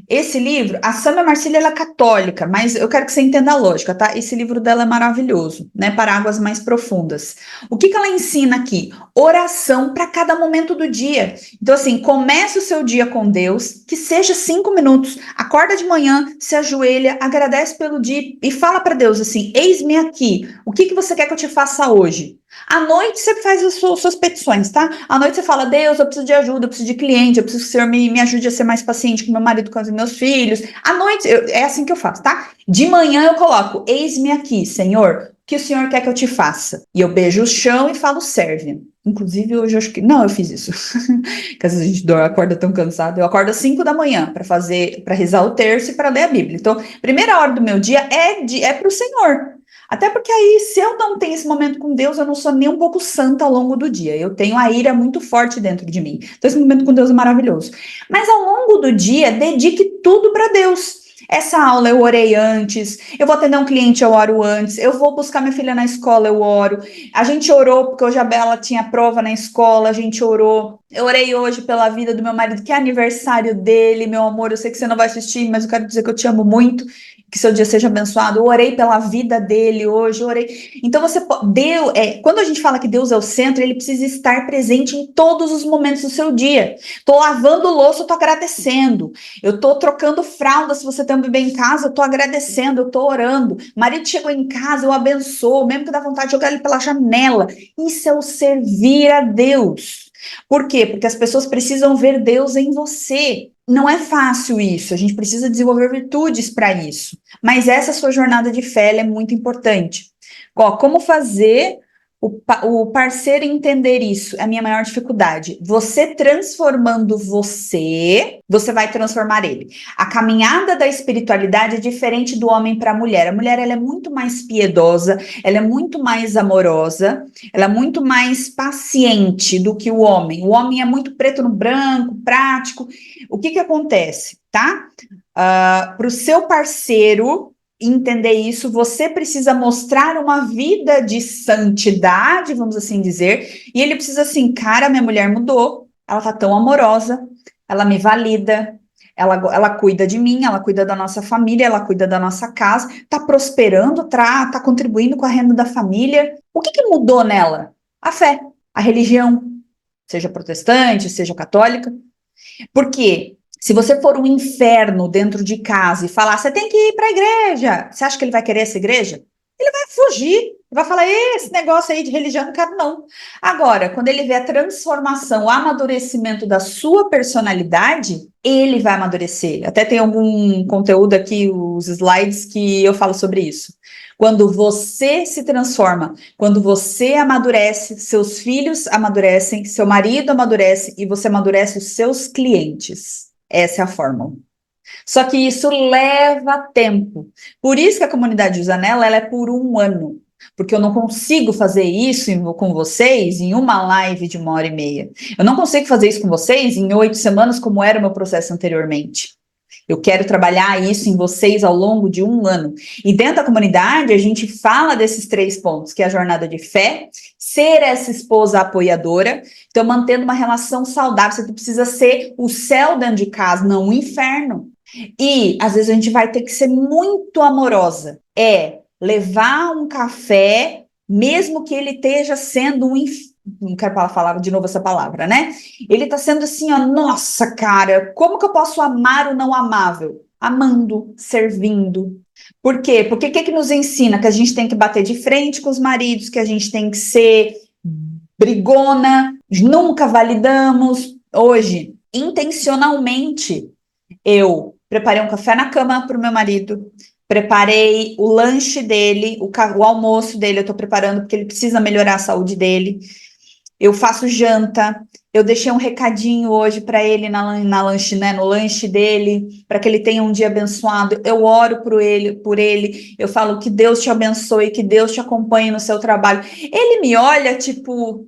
Esse livro, a Sâmia Marcília, ela é católica, mas eu quero que você entenda a lógica, tá? Esse livro dela é maravilhoso, né? Para águas mais profundas. O que ela ensina aqui? Oração para cada momento do dia. Então, assim, comece o seu dia com Deus, que seja 5 minutos. Acorda de manhã, se ajoelha, agradece pelo dia e fala para Deus assim: eis-me aqui, o que você quer que eu te faça hoje? À noite você faz as suas petições, tá? À noite você fala, Deus, eu preciso de ajuda, eu preciso de cliente, eu preciso que o Senhor me ajude a ser mais paciente com meu marido, com os meus filhos. À noite, é assim que eu faço, tá? De manhã eu coloco, eis-me aqui, Senhor, o que o Senhor quer que eu te faça? E eu beijo o chão e falo, serve. Inclusive, hoje eu acho que... Não, eu fiz isso. Porque às vezes a gente acorda tão cansado. Eu acordo às 5 da manhã para rezar o terço e para ler a Bíblia. Então, primeira hora do meu dia é para o Senhor. Até porque aí, se eu não tenho esse momento com Deus, eu não sou nem um pouco santa ao longo do dia. Eu tenho a ira muito forte dentro de mim. Então, esse momento com Deus é maravilhoso. Mas ao longo do dia, dedique tudo para Deus. Essa aula eu orei antes, eu vou atender um cliente, eu oro antes, eu vou buscar minha filha na escola, eu oro. A gente orou porque hoje a Bela tinha prova na escola, a gente orou. Eu orei hoje pela vida do meu marido, que é aniversário dele, meu amor, eu sei que você não vai assistir, mas eu quero dizer que eu te amo muito, que seu dia seja abençoado. Eu orei pela vida dele hoje, eu orei. Então quando a gente fala que Deus é o centro, ele precisa estar presente em todos os momentos do seu dia. Tô lavando louça, eu tô agradecendo. Eu tô trocando fralda, se você tem um bebê em casa, eu tô agradecendo, eu tô orando. Marido chegou em casa, eu abençoo, mesmo que dá vontade de jogar ele pela janela. Isso é o servir a Deus. Por quê? Porque as pessoas precisam ver Deus em você. Não é fácil isso, a gente precisa desenvolver virtudes para isso. Mas essa sua jornada de fé ela é muito importante. Como fazer o parceiro entender isso? É a minha maior dificuldade. Você transformando você vai transformar ele. A caminhada da espiritualidade é diferente do homem para a mulher. A mulher ela é muito mais piedosa, ela é muito mais amorosa, ela é muito mais paciente do que o homem. O homem é muito preto no branco, prático. O que acontece, tá? Para o seu parceiro entender isso, você precisa mostrar uma vida de santidade, vamos assim dizer, e ele precisa assim, cara, minha mulher mudou, ela tá tão amorosa, ela me valida, ela cuida de mim, ela cuida da nossa família, ela cuida da nossa casa, tá prosperando, tá contribuindo com a renda da família. O que que mudou nela? A fé, a religião, seja protestante, seja católica. Porque se você for um inferno dentro de casa e falar, você tem que ir para a igreja, você acha que ele vai querer essa igreja? Ele vai fugir, vai falar, esse negócio aí de religião não quero não. Agora, quando ele vê a transformação, o amadurecimento da sua personalidade, ele vai amadurecer. Até tem algum conteúdo aqui, os slides, que eu falo sobre isso. Quando você se transforma, quando você amadurece, seus filhos amadurecem, seu marido amadurece e você amadurece os seus clientes. Essa é a fórmula. Só que isso leva tempo. Por isso que a comunidade de Zanella, ela é por 1 ano. Porque eu não consigo fazer isso com vocês em uma live de 1h30. Eu não consigo fazer isso com vocês em 8 semanas, como era o meu processo anteriormente. Eu quero trabalhar isso em vocês ao longo de 1 ano. E dentro da comunidade, a gente fala desses 3 pontos, que é a jornada de fé, ser essa esposa apoiadora, então mantendo uma relação saudável. Você precisa ser o céu dentro de casa, não o inferno. E, às vezes, a gente vai ter que ser muito amorosa. Levar um café, mesmo que ele esteja sendo um inferno. Não quero falar de novo essa palavra, né? Ele tá sendo assim, ó, nossa, cara, como que eu posso amar o não amável? Amando, servindo. Por quê? Porque o que nos ensina? Que a gente tem que bater de frente com os maridos, que a gente tem que ser brigona, nunca validamos. Hoje, intencionalmente, eu preparei um café na cama para o meu marido, preparei o lanche dele, o almoço dele, eu tô preparando porque ele precisa melhorar a saúde dele. Eu faço janta, eu deixei um recadinho hoje para ele na lanche, né, no lanche dele, para que ele tenha um dia abençoado. Eu oro por ele, eu falo que Deus te abençoe, que Deus te acompanhe no seu trabalho. Ele me olha tipo,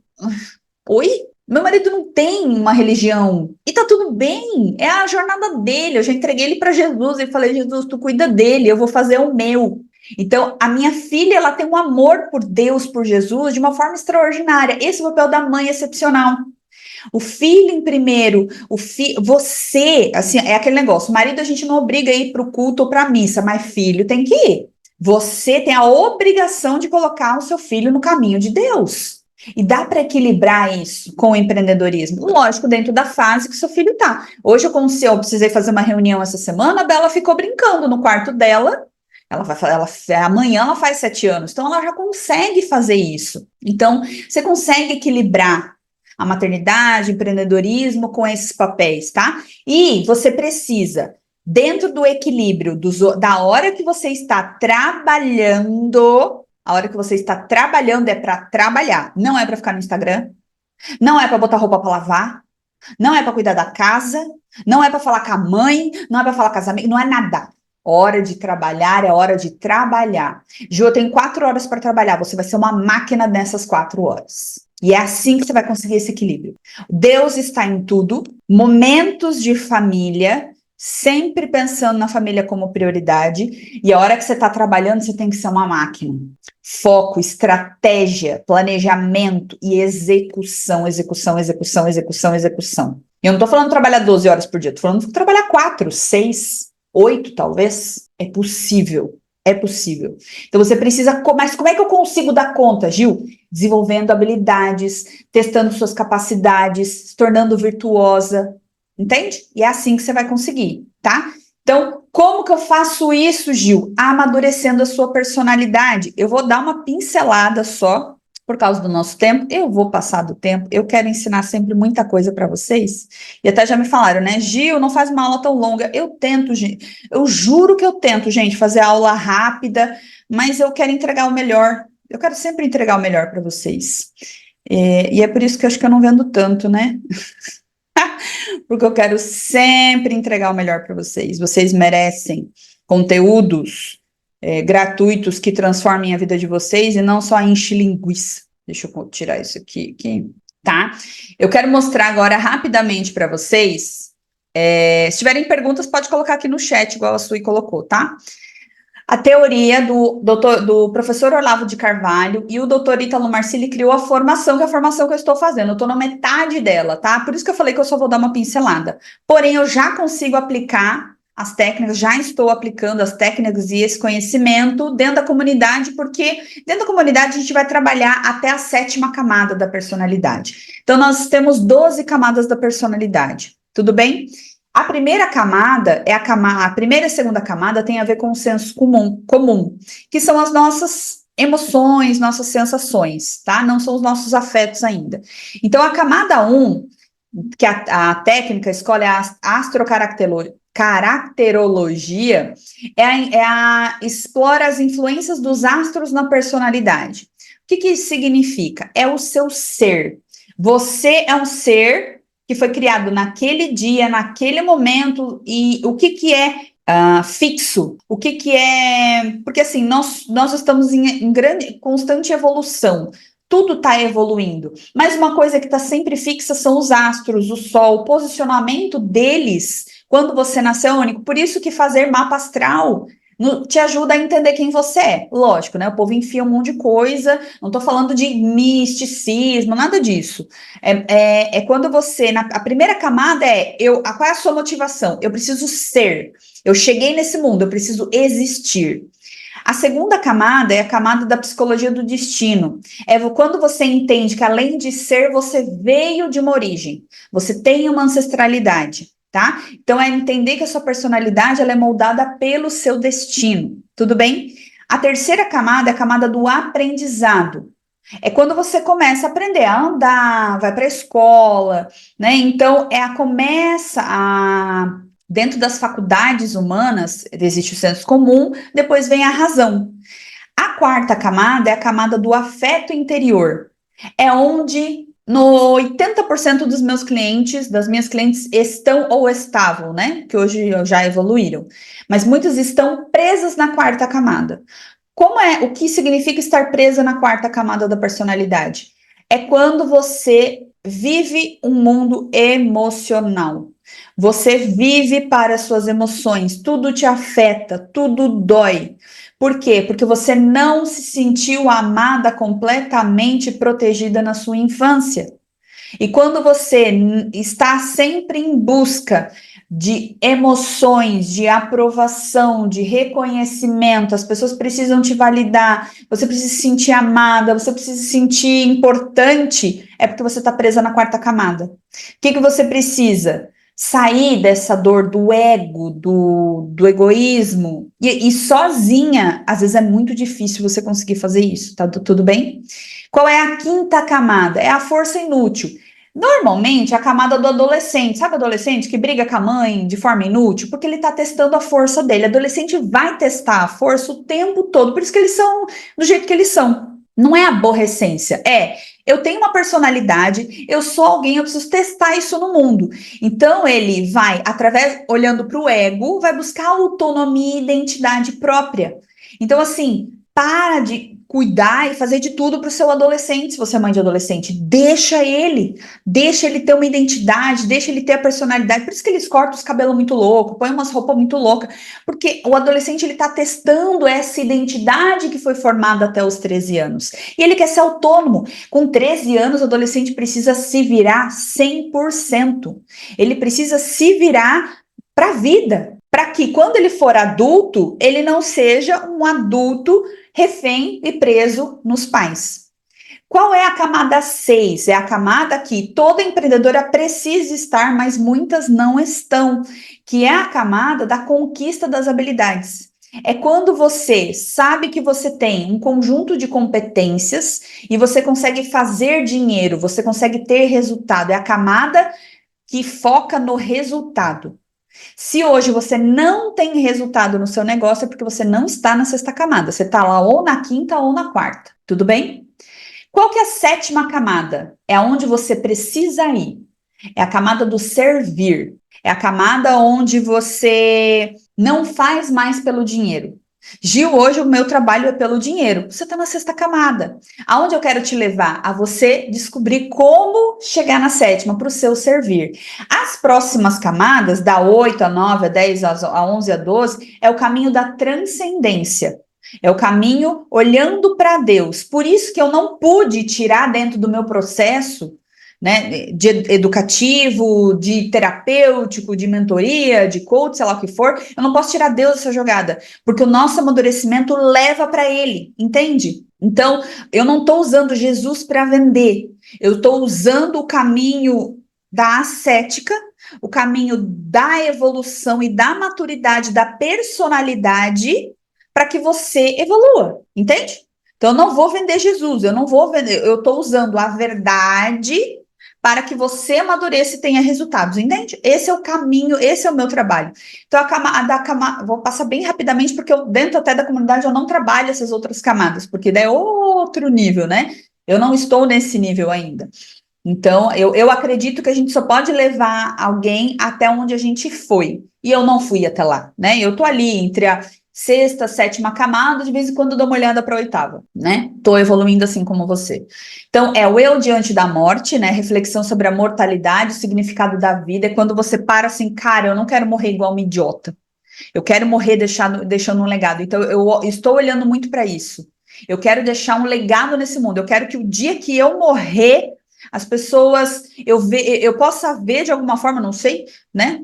oi? Meu marido não tem uma religião e tá tudo bem, é a jornada dele. Eu já entreguei ele para Jesus e falei: Jesus, tu cuida dele, eu vou fazer o meu. Então, a minha filha, ela tem um amor por Deus, por Jesus, de uma forma extraordinária. Esse é o papel da mãe excepcional. O filho em primeiro, você, assim, é aquele negócio, o marido a gente não obriga a ir para o culto ou para a missa, mas filho tem que ir. Você tem a obrigação de colocar o seu filho no caminho de Deus. E dá para equilibrar isso com o empreendedorismo? Lógico, dentro da fase que seu filho está. Hoje eu precisei fazer uma reunião essa semana, a Bela ficou brincando no quarto dela. Amanhã ela faz 7 anos, então ela já consegue fazer isso. Então, você consegue equilibrar a maternidade, empreendedorismo com esses papéis, tá? E você precisa, dentro do equilíbrio da hora que você está trabalhando, a hora que você está trabalhando é para trabalhar, não é para ficar no Instagram, não é para botar roupa para lavar, não é para cuidar da casa, não é para falar com a mãe, não é para falar com as amigas, não é nada. Hora de trabalhar é hora de trabalhar. Ju, eu tenho 4 horas para trabalhar, você vai ser uma máquina nessas 4 horas. E é assim que você vai conseguir esse equilíbrio. Deus está em tudo, momentos de família, sempre pensando na família como prioridade, e a hora que você está trabalhando, você tem que ser uma máquina. Foco, estratégia, planejamento e execução, execução, execução, execução, execução. Eu não estou falando trabalhar 12 horas por dia, estou falando trabalhar 4, 6, 8 talvez. É possível. É possível. Então você precisa, mas como é que eu consigo dar conta, Gil? Desenvolvendo habilidades, testando suas capacidades, se tornando virtuosa, entende? E é assim que você vai conseguir, tá? Então, como que eu faço isso, Gil? Amadurecendo a sua personalidade. Eu vou dar uma pincelada só, por causa do nosso tempo. Eu vou passar do tempo. Eu quero ensinar sempre muita coisa para vocês. E até já me falaram, né? Gil, não faz uma aula tão longa. Eu tento, gente. Eu juro que eu tento, gente, fazer aula rápida, mas eu quero entregar o melhor. Eu quero sempre entregar o melhor para vocês. E é por isso que eu acho que eu não vendo tanto, né? Porque eu quero sempre entregar o melhor para vocês. Vocês merecem conteúdos gratuitos que transformem a vida de vocês e não só enche linguiça. Deixa eu tirar isso aqui, tá? Eu quero mostrar agora rapidamente para vocês Se tiverem perguntas, pode colocar aqui no chat, igual a Sui colocou, tá? A teoria do professor Olavo de Carvalho e o doutor Ítalo Marcilli criou a formação, que é a formação que eu estou fazendo. Eu estou na metade dela, tá? Por isso que eu falei que eu só vou dar uma pincelada. Porém, eu já consigo aplicar as técnicas, já estou aplicando as técnicas e esse conhecimento dentro da comunidade, porque dentro da comunidade a gente vai trabalhar até a 7ª camada da personalidade. Então, nós temos 12 camadas da personalidade, tudo bem? A primeira camada a primeira e a segunda camada tem a ver com o senso comum, que são as nossas emoções, nossas sensações, tá? Não são os nossos afetos ainda. Então, a camada 1, que a técnica escolhe a caracterologia, explora as influências dos astros na personalidade. O que isso significa? É o seu ser. Você é um ser que foi criado naquele dia, naquele momento, e o que é fixo, o que é... Porque assim, nós estamos em constante evolução, tudo está evoluindo, mas uma coisa que está sempre fixa são os astros, o sol, o posicionamento deles, quando você nasceu, é único. Por isso que fazer mapa astral te ajuda a entender quem você é. Lógico, né? O povo enfia um monte de coisa, não estou falando de misticismo, nada disso. É quando você, a primeira camada qual é a sua motivação? Eu preciso ser, eu cheguei nesse mundo, eu preciso existir. A segunda camada é a camada da psicologia do destino. É quando você entende que além de ser, você veio de uma origem, você tem uma ancestralidade, tá? Então é entender que a sua personalidade ela é moldada pelo seu destino, tudo bem? A terceira camada é a camada do aprendizado. É quando você começa a aprender a andar, vai para a escola, né? Então, dentro das faculdades humanas, existe o senso comum, depois vem a razão. A quarta camada é a camada do afeto interior. É onde no 80% dos meus clientes, das minhas clientes, estão ou estavam, né? Que hoje já evoluíram. Mas muitas estão presas na quarta camada. O que significa estar presa na quarta camada da personalidade? É quando você vive um mundo emocional. Você vive para as suas emoções, tudo te afeta, tudo dói. Por quê? Porque você não se sentiu amada, completamente protegida na sua infância. E quando você está sempre em busca de emoções, de aprovação, de reconhecimento, as pessoas precisam te validar, você precisa se sentir amada, você precisa se sentir importante, é porque você está presa na quarta camada. O que você precisa? Sair dessa dor do ego, do egoísmo, e sozinha, às vezes é muito difícil você conseguir fazer isso, tá tudo bem? Qual é a quinta camada? É a força inútil. Normalmente, a camada do adolescente, sabe o adolescente que briga com a mãe de forma inútil? Porque ele está testando a força dele. O adolescente vai testar a força o tempo todo, por isso que eles são do jeito que eles são. Não é aborrecência, eu tenho uma personalidade, eu sou alguém, eu preciso testar isso no mundo. Então, ele vai, olhando para o ego, vai buscar autonomia e identidade própria. Então, assim, para de cuidar e fazer de tudo para o seu adolescente, se você é mãe de adolescente. Deixa ele ter uma identidade, deixa ele ter a personalidade. Por isso que eles cortam os cabelos muito louco, põem umas roupas muito loucas, porque o adolescente ele está testando essa identidade que foi formada até os 13 anos. E ele quer ser autônomo. Com 13 anos, o adolescente precisa se virar 100%. Ele precisa se virar para a vida, para que quando ele for adulto, ele não seja um adulto refém e preso nos pais. Qual é a camada 6? É a camada que toda empreendedora precisa estar, mas muitas não estão, que é a camada da conquista das habilidades. É quando você sabe que você tem um conjunto de competências e você consegue fazer dinheiro, você consegue ter resultado. É a camada que foca no resultado. Se hoje você não tem resultado no seu negócio, é porque você não está na sexta camada. Você está lá ou na quinta ou na quarta. Tudo bem? Qual que é a sétima camada? É aonde você precisa ir. É a camada do servir. É a camada onde você não faz mais pelo dinheiro. Gil, hoje o meu trabalho é pelo dinheiro. Você está na sexta camada. Aonde eu quero te levar? A você descobrir como chegar na sétima para o seu servir. As próximas camadas, da 8 a 9, a 10, a 11, a 12, é o caminho da transcendência. É o caminho olhando para Deus. Por isso que eu não pude tirar dentro do meu processo, né, de educativo, de terapêutico, de mentoria, de coach, sei lá o que for, eu não posso tirar Deus dessa jogada, porque o nosso amadurecimento leva para ele, entende? Então, eu não estou usando Jesus para vender, eu estou usando o caminho da ascética, o caminho da evolução e da maturidade da personalidade para que você evolua, entende? Então, eu não vou vender Jesus, eu não vou vender, eu estou usando a verdade para que você amadureça e tenha resultados, entende? Esse é o caminho, esse é o meu trabalho. Então, vou passar bem rapidamente, porque eu, dentro até da comunidade, eu não trabalho essas outras camadas, porque daí é outro nível, né? Eu não estou nesse nível ainda. Então, eu acredito que a gente só pode levar alguém até onde a gente foi. E eu não fui até lá, né? Eu tô ali entre a sexta, sétima camada, de vez em quando dou uma olhada para a oitava, né? Tô evoluindo assim como você. Então, é o eu diante da morte, né? Reflexão sobre a mortalidade, o significado da vida. É quando você para assim, cara, eu não quero morrer igual uma idiota. Eu quero morrer deixando um legado. Então, eu estou olhando muito para isso. Eu quero deixar um legado nesse mundo. Eu quero que o dia que eu morrer, as pessoas, eu possa ver de alguma forma, não sei, né?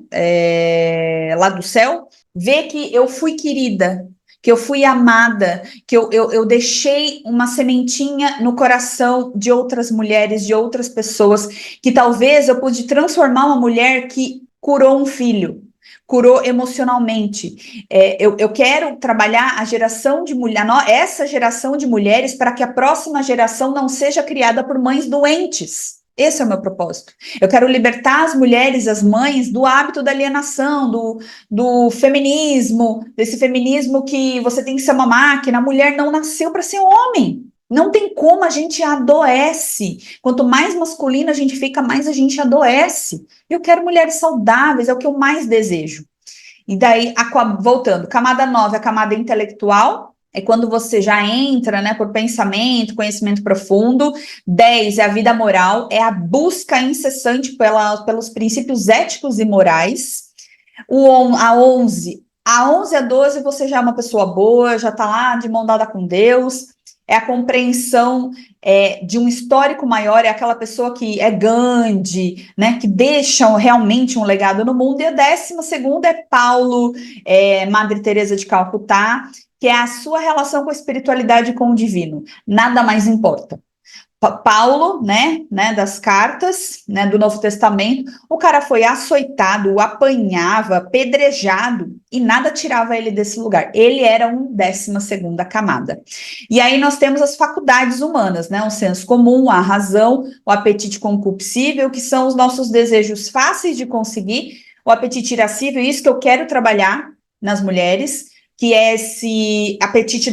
Lá do céu, ver que eu fui querida, que eu fui amada, que eu deixei uma sementinha no coração de outras mulheres, de outras pessoas, que talvez eu pude transformar uma mulher que curou um filho, curou emocionalmente. Eu quero trabalhar a geração de mulher, essa geração de mulheres, para que a próxima geração não seja criada por mães doentes. Esse é o meu propósito. Eu quero libertar as mulheres, as mães, do hábito da alienação, do feminismo, desse feminismo que você tem que ser uma máquina. A mulher não nasceu para ser homem. Não tem como, a gente adoece. Quanto mais masculina a gente fica, mais a gente adoece. Eu quero mulheres saudáveis, é o que eu mais desejo. E daí, voltando, camada 9, a camada intelectual, é quando você já entra, né, por pensamento, conhecimento profundo. 10 é a vida moral, é a busca incessante pelos princípios éticos e morais. A 11 a 12 você já é uma pessoa boa, já está lá de mão dada com Deus, é a compreensão de um histórico maior, é aquela pessoa que é Gandhi, né, que deixa realmente um legado no mundo. E a 12ª é Paulo, Madre Teresa de Calcutá, que é a sua relação com a espiritualidade e com o divino. Nada mais importa. Paulo, né, das cartas, né, do Novo Testamento, o cara foi açoitado, apanhava, apedrejado e nada tirava ele desse lugar. Ele era um 12ª camada. E aí nós temos as faculdades humanas, né, o senso comum, a razão, o apetite concupiscível, que são os nossos desejos fáceis de conseguir, o apetite irascível, isso que eu quero trabalhar nas mulheres, que é esse apetite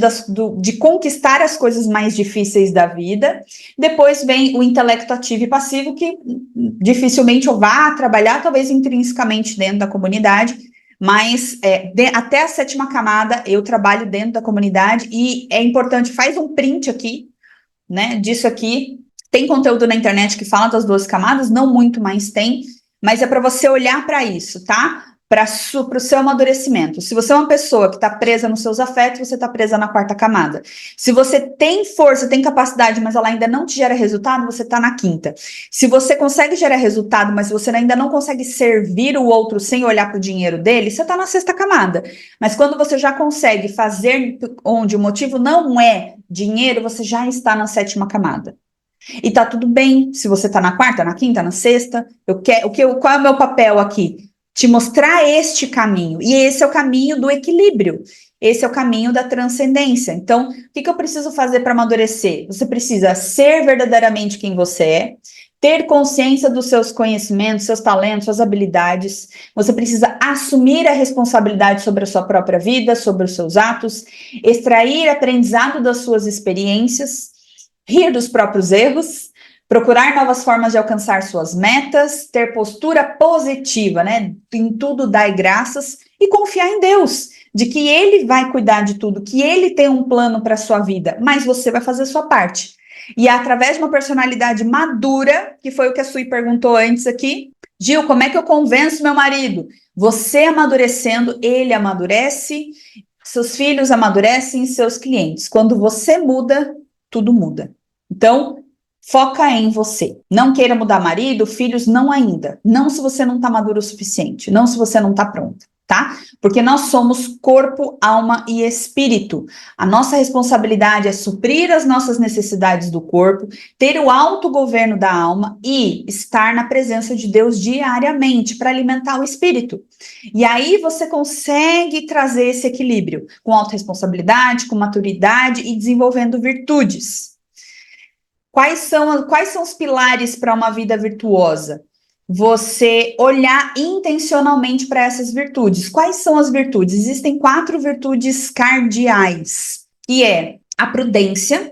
de conquistar as coisas mais difíceis da vida. Depois vem o intelecto ativo e passivo, que dificilmente eu vá trabalhar, talvez intrinsecamente dentro da comunidade, mas até a 7ª camada eu trabalho dentro da comunidade, e é importante, faz um print aqui, né, disso aqui. Tem conteúdo na internet que fala das 12 camadas, não muito, mais tem, mas é para você olhar para isso, tá? Para o seu amadurecimento. Se você é uma pessoa que está presa nos seus afetos, você está presa na 4ª camada. Se você tem força, tem capacidade, mas ela ainda não te gera resultado, você está na 5ª. Se você consegue gerar resultado, mas você ainda não consegue servir o outro sem olhar para o dinheiro dele, você está na 6ª camada. Mas quando você já consegue fazer onde o motivo não é dinheiro, você já está na 7ª camada. E tá tudo bem se você tá na 4ª, na 5ª, na 6ª. Qual é o meu papel aqui? Te mostrar este caminho. E esse é o caminho do equilíbrio. Esse é o caminho da transcendência. Então, o que eu preciso fazer para amadurecer? Você precisa ser verdadeiramente quem você é, ter consciência dos seus conhecimentos, seus talentos, suas habilidades. Você precisa assumir a responsabilidade sobre a sua própria vida, sobre os seus atos, extrair aprendizado das suas experiências, rir dos próprios erros, procurar novas formas de alcançar suas metas, ter postura positiva, né? Em tudo dai graças e confiar em Deus. de que ele vai cuidar de tudo, que ele tem um plano para a sua vida, mas você vai fazer a sua parte. E através de uma personalidade madura, que foi o que a Sui perguntou antes aqui, Gil, como é que eu convenço meu marido? Você amadurecendo, ele amadurece, seus filhos amadurecem, seus clientes. Quando você muda, tudo muda. Então, foca em você. Não queira mudar marido, filhos, não ainda. Não se você não está maduro o suficiente. Não se você não está pronta, tá? Porque nós somos corpo, alma e espírito. A nossa responsabilidade é suprir as nossas necessidades do corpo, ter o autogoverno da alma e estar na presença de Deus diariamente para alimentar o espírito. E aí você consegue trazer esse equilíbrio com autorresponsabilidade, com maturidade e desenvolvendo virtudes. Quais são os pilares para uma vida virtuosa? Você olhar intencionalmente para essas virtudes. Quais são as virtudes? Existem 4 virtudes cardeais, que é a prudência.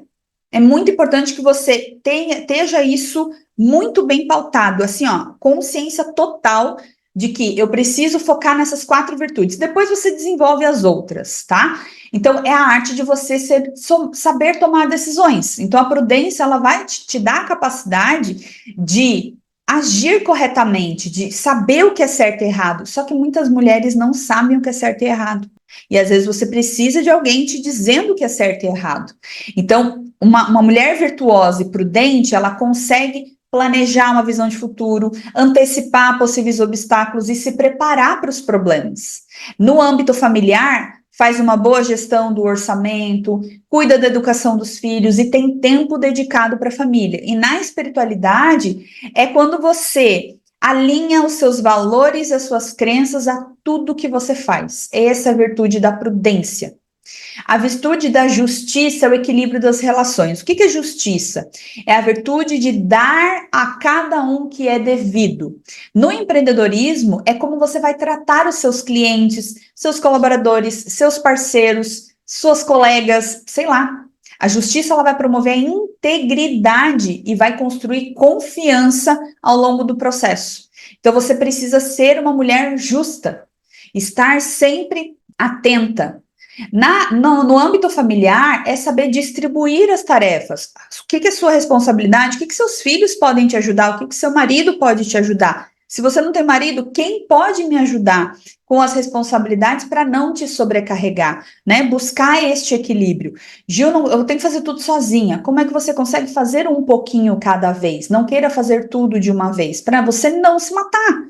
É muito importante que você esteja isso muito bem pautado, assim, ó, consciência total de que eu preciso focar nessas 4 virtudes. Depois você desenvolve as outras, tá? Então, é a arte de você saber tomar decisões. Então, a prudência, ela vai te dar a capacidade de agir corretamente, de saber o que é certo e errado. Só que muitas mulheres não sabem o que é certo e errado. E às vezes você precisa de alguém te dizendo o que é certo e errado. Então, uma mulher virtuosa e prudente, ela consegue planejar uma visão de futuro, antecipar possíveis obstáculos e se preparar para os problemas. No âmbito familiar, faz uma boa gestão do orçamento, cuida da educação dos filhos e tem tempo dedicado para a família. E na espiritualidade, é quando você alinha os seus valores, as suas crenças a tudo que você faz. Essa é a virtude da prudência. A virtude da justiça é o equilíbrio das relações. O que é justiça? É a virtude de dar a cada um que é devido. No empreendedorismo, é como você vai tratar os seus clientes, seus colaboradores, seus parceiros, suas colegas, sei lá. A justiça ela vai promover a integridade e vai construir confiança ao longo do processo. Então, você precisa ser uma mulher justa, estar sempre atenta. No âmbito familiar, é saber distribuir as tarefas. O que é sua responsabilidade? O que seus filhos podem te ajudar? O que seu marido pode te ajudar? Se você não tem marido, quem pode me ajudar com as responsabilidades para não te sobrecarregar, né? Buscar este equilíbrio. Gil, eu tenho que fazer tudo sozinha. Como é que você consegue fazer um pouquinho cada vez? Não queira fazer tudo de uma vez, para você não se matar,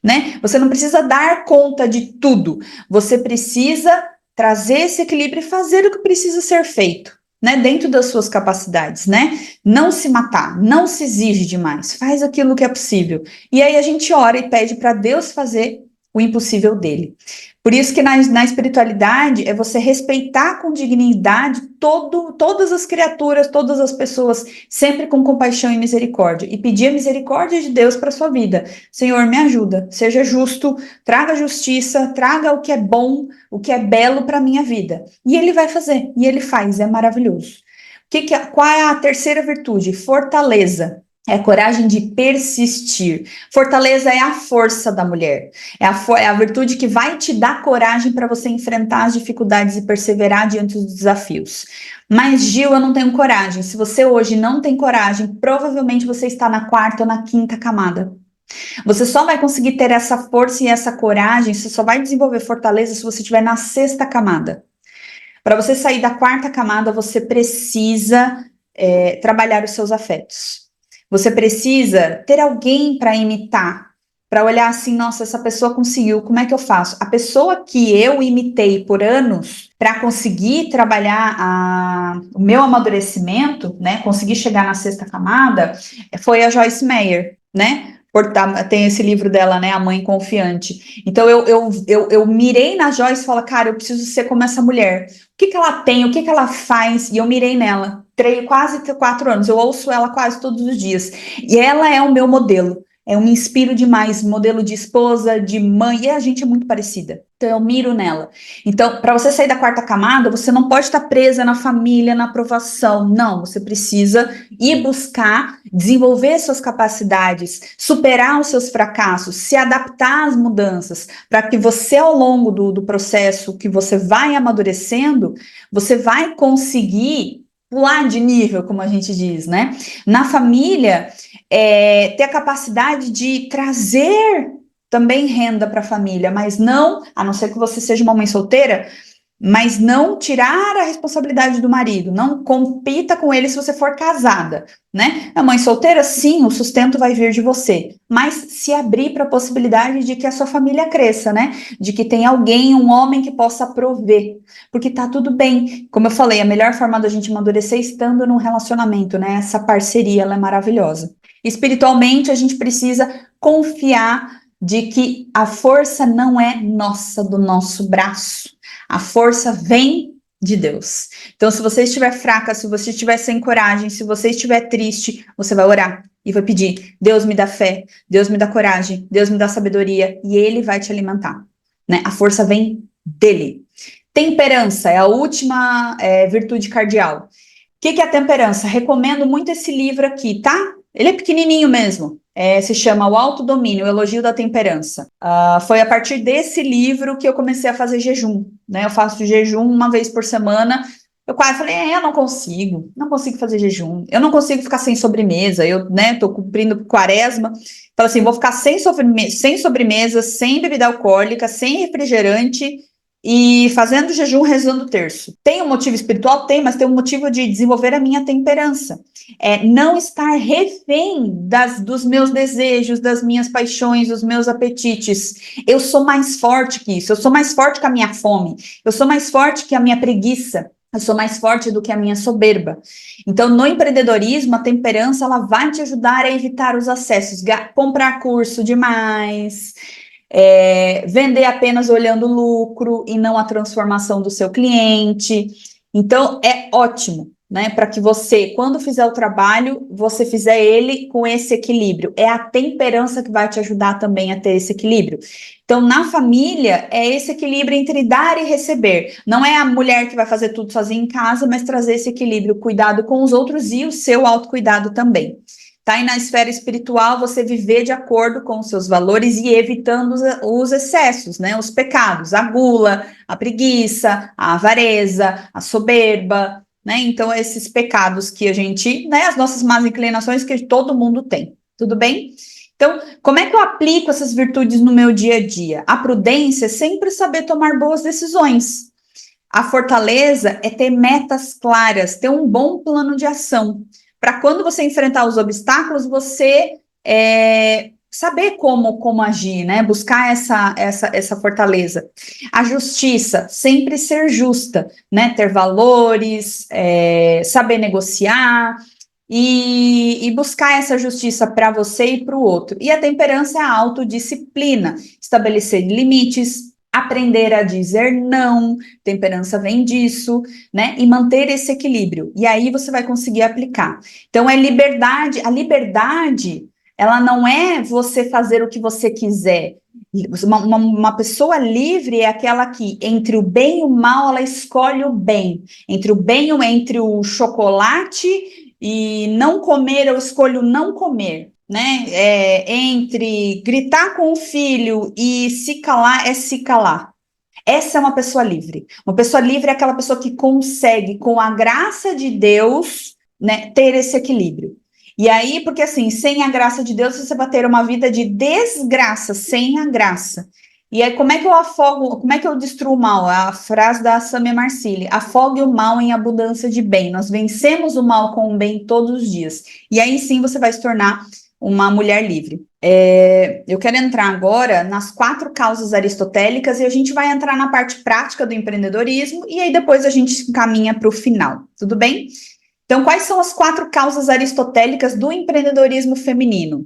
né? Você não precisa dar conta de tudo. Você precisa trazer esse equilíbrio e fazer o que precisa ser feito, né, dentro das suas capacidades, né, não se matar, não se exige demais, faz aquilo que é possível, e aí a gente ora e pede para Deus fazer o impossível dele. Por isso que na espiritualidade é você respeitar com dignidade todas as criaturas, todas as pessoas, sempre com compaixão e misericórdia, e pedir a misericórdia de Deus para sua vida. Senhor, me ajuda, seja justo, traga justiça, traga o que é bom, o que é belo para a minha vida. E ele vai fazer, e ele faz, é maravilhoso. Qual é a terceira virtude? Fortaleza. É a coragem de persistir. Fortaleza é a força da mulher. É a virtude que vai te dar coragem para você enfrentar as dificuldades e perseverar diante dos desafios. Mas, Gil, eu não tenho coragem. Se você hoje não tem coragem, provavelmente você está na 4ª ou na 5ª camada. Você só vai conseguir ter essa força e essa coragem, você só vai desenvolver fortaleza se você estiver na 6ª camada. Para você sair da 4ª camada, você precisa trabalhar os seus afetos. Você precisa ter alguém para imitar, para olhar assim, nossa, essa pessoa conseguiu, como é que eu faço? A pessoa que eu imitei por anos para conseguir trabalhar o meu amadurecimento, né, conseguir chegar na 6ª camada, foi a Joyce Meyer, né? Tem esse livro dela, né, A Mãe Confiante. Então, eu mirei na Joyce e falei, cara, eu preciso ser como essa mulher. O que ela tem, o que ela faz? E eu mirei nela. Quase 4 anos, eu ouço ela quase todos os dias. E ela é o meu modelo. Eu me inspiro demais, modelo de esposa, de mãe, e a gente é muito parecida. Então, eu miro nela. Então, para você sair da quarta camada, você não pode estar presa na família, na aprovação. Não, você precisa ir buscar desenvolver suas capacidades, superar os seus fracassos, se adaptar às mudanças, para que você, ao longo do processo que você vai amadurecendo, você vai conseguir pular de nível, como a gente diz, né? Na família, ter a capacidade de trazer também renda para a família, mas não, a não ser que você seja uma mãe solteira, mas não tirar a responsabilidade do marido, não compita com ele se você for casada, né? A mãe solteira, sim, o sustento vai vir de você, mas se abrir para a possibilidade de que a sua família cresça, né? De que tem alguém, um homem que possa prover, porque tá tudo bem. Como eu falei, a melhor forma da gente amadurecer é estando num relacionamento, né? Essa parceria, ela é maravilhosa. Espiritualmente, a gente precisa confiar de que a força não é nossa, do nosso braço. A força vem de Deus. Então, se você estiver fraca, se você estiver sem coragem, se você estiver triste, você vai orar e vai pedir: Deus me dá fé, Deus me dá coragem, Deus me dá sabedoria, e Ele vai te alimentar, né? A força vem dele. Temperança é a última virtude cardial. O que é a temperança? Recomendo muito esse livro aqui, tá? Ele é pequenininho mesmo. Se chama O Autodomínio, o Elogio da Temperança. Foi a partir desse livro que eu comecei a fazer jejum, né? Eu faço jejum uma vez por semana. Eu quase falei, eu não consigo fazer jejum, eu não consigo ficar sem sobremesa, eu, né, tô cumprindo quaresma, falo assim, vou ficar sem sobremesa, sem bebida alcoólica, sem refrigerante, e fazendo jejum, rezando o terço. Tem um motivo espiritual? Tem, mas tem um motivo de desenvolver a minha temperança. Não estar refém dos meus desejos, das minhas paixões, dos meus apetites. Eu sou mais forte que isso, eu sou mais forte que a minha fome, eu sou mais forte que a minha preguiça, eu sou mais forte do que a minha soberba. Então, no empreendedorismo, a temperança, ela vai te ajudar a evitar os excessos, comprar curso demais, vender apenas olhando o lucro e não a transformação do seu cliente. Então, é ótimo, né, para que você, quando fizer o trabalho, você fizer ele com esse equilíbrio. É a temperança que vai te ajudar também a ter esse equilíbrio. Então, na família, é esse equilíbrio entre dar e receber. Não é a mulher que vai fazer tudo sozinha em casa, mas trazer esse equilíbrio, cuidado com os outros e o seu autocuidado também. Tá? E na esfera espiritual, você viver de acordo com os seus valores e evitando os excessos, né? Os pecados, a gula, a preguiça, a avareza, a soberba, né? Então, esses pecados que a gente, né? As nossas más inclinações que todo mundo tem, tudo bem? Então, como é que eu aplico essas virtudes no meu dia a dia? A prudência é sempre saber tomar boas decisões. A fortaleza é ter metas claras, ter um bom plano de ação, para quando você enfrentar os obstáculos, você saber como agir, né? Buscar essa fortaleza. A justiça, sempre ser justa, né? Ter valores, saber negociar e buscar essa justiça para você e para o outro. E a temperança é a autodisciplina, estabelecer limites, aprender a dizer não, temperança vem disso, né? E manter esse equilíbrio. E aí você vai conseguir aplicar. Então, é liberdade. A liberdade, ela não é você fazer o que você quiser. Uma pessoa livre é aquela que, entre o bem e o mal, ela escolhe o bem. Entre o chocolate e não comer, eu escolho não comer. Né? Entre gritar com o filho e se calar, é se calar. Essa é uma pessoa livre. Uma pessoa livre é aquela pessoa que consegue, com a graça de Deus, né, ter esse equilíbrio. E aí, porque assim, sem a graça de Deus, você vai ter uma vida de desgraça, sem a graça. E aí, como é que eu afogo, como é que eu destruo o mal? A frase da Samia Marcilli: afogue o mal em abundância de bem. Nós vencemos o mal com o bem todos os dias. E aí sim você vai se tornar uma mulher livre. Eu quero entrar agora nas 4 causas aristotélicas e a gente vai entrar na parte prática do empreendedorismo e aí depois a gente caminha para o final, tudo bem? Então, quais são as 4 causas aristotélicas do empreendedorismo feminino?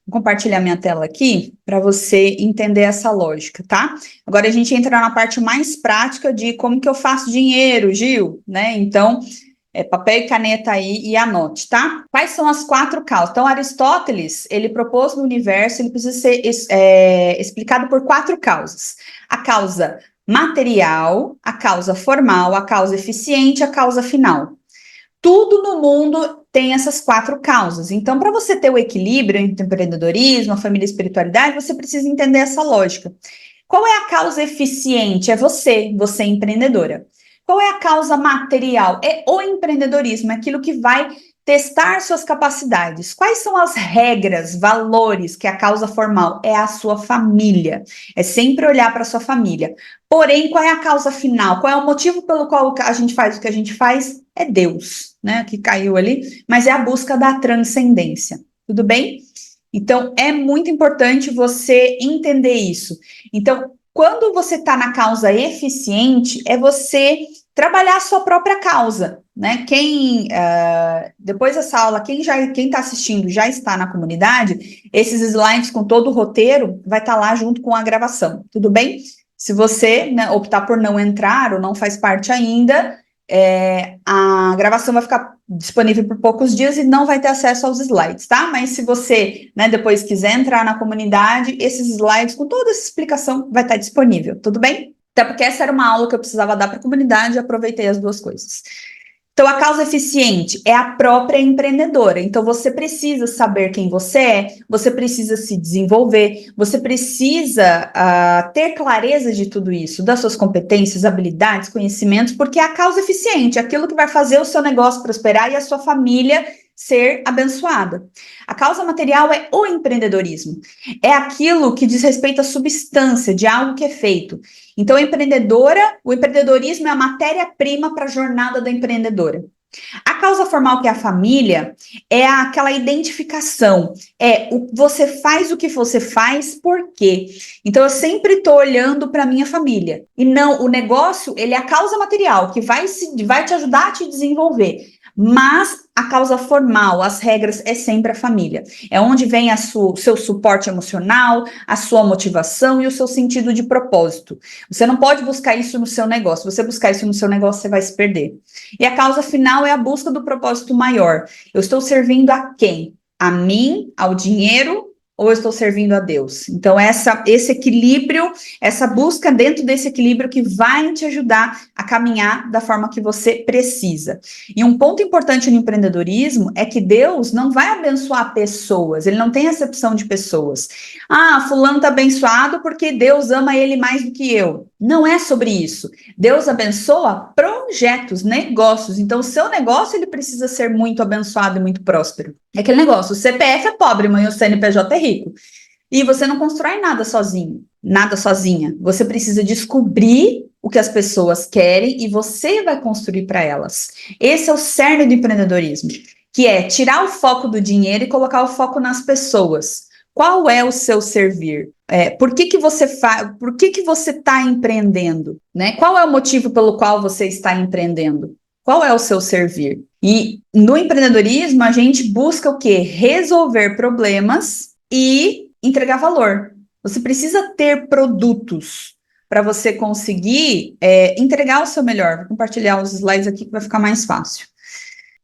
Vou compartilhar minha tela aqui para você entender essa lógica, tá? Agora a gente entra na parte mais prática de como que eu faço dinheiro, Gil, né? Então, papel e caneta aí e anote, tá? Quais são as 4 causas? Então, Aristóteles, ele propôs no universo, ele precisa ser explicado por 4 causas. A causa material, a causa formal, a causa eficiente, a causa final. Tudo no mundo tem essas 4 causas. Então, para você ter o equilíbrio entre empreendedorismo, a família e a espiritualidade, você precisa entender essa lógica. Qual é a causa eficiente? É você empreendedora. Qual é a causa material? É o empreendedorismo, é aquilo que vai testar suas capacidades. Quais são as regras, valores que a causa formal é a sua família? É sempre olhar para a sua família. Porém, qual é a causa final? Qual é o motivo pelo qual a gente faz o que a gente faz? É Deus, né? Que caiu ali, mas é a busca da transcendência. Tudo bem? Então, é muito importante você entender isso. Então, quando você está na causa eficiente, é você trabalhar a sua própria causa, né? Depois dessa aula, quem está assistindo já está na comunidade, esses slides com todo o roteiro vai estar lá junto com a gravação, tudo bem? Se você, né, optar por não entrar ou não faz parte ainda, a gravação vai ficar disponível por poucos dias e não vai ter acesso aos slides, tá? Mas se você, né, depois quiser entrar na comunidade, esses slides com toda essa explicação vai estar disponível, tudo bem? Até porque essa era uma aula que eu precisava dar para a comunidade e aproveitei as 2 coisas. Então, a causa eficiente é a própria empreendedora. Então, você precisa saber quem você precisa se desenvolver, você precisa ter clareza de tudo isso, das suas competências, habilidades, conhecimentos, porque é a causa eficiente, aquilo que vai fazer o seu negócio prosperar e a sua família ser abençoada. A causa material é o empreendedorismo. É aquilo que diz respeito à substância de algo que é feito. Então, o empreendedorismo é a matéria-prima para a jornada da empreendedora. A causa formal, que é a família, é aquela identificação. Você faz o que você faz, por quê? Então, eu sempre estou olhando para a minha família. E não, o negócio, ele é a causa material, que vai te ajudar a te desenvolver. Mas a causa formal, as regras, é sempre a família. É onde vem o seu suporte emocional, a sua motivação e o seu sentido de propósito. Você não pode buscar isso no seu negócio. Se você buscar isso no seu negócio, você vai se perder. E a causa final é a busca do propósito maior. Eu estou servindo a quem? A mim, ao dinheiro, ou eu estou servindo a Deus? Então, esse equilíbrio, essa busca dentro desse equilíbrio que vai te ajudar a caminhar da forma que você precisa. E um ponto importante no empreendedorismo é que Deus não vai abençoar pessoas, ele não tem acepção de pessoas. Fulano está abençoado porque Deus ama ele mais do que eu. Não é sobre isso. Deus abençoa projetos, negócios. Então, o seu negócio ele precisa ser muito abençoado e muito próspero. É aquele negócio, o CPF é pobre, mas o CNPJ é rico. E você não constrói nada sozinho, nada sozinha. Você precisa descobrir o que as pessoas querem e você vai construir para elas. Esse é o cerne do empreendedorismo, que é tirar o foco do dinheiro e colocar o foco nas pessoas. Qual é o seu servir? Por que você está empreendendo? Né? Qual é o motivo pelo qual você está empreendendo? Qual é o seu servir? E no empreendedorismo, a gente busca o quê? Resolver problemas e entregar valor. Você precisa ter produtos para você conseguir entregar o seu melhor. Vou compartilhar os slides aqui que vai ficar mais fácil.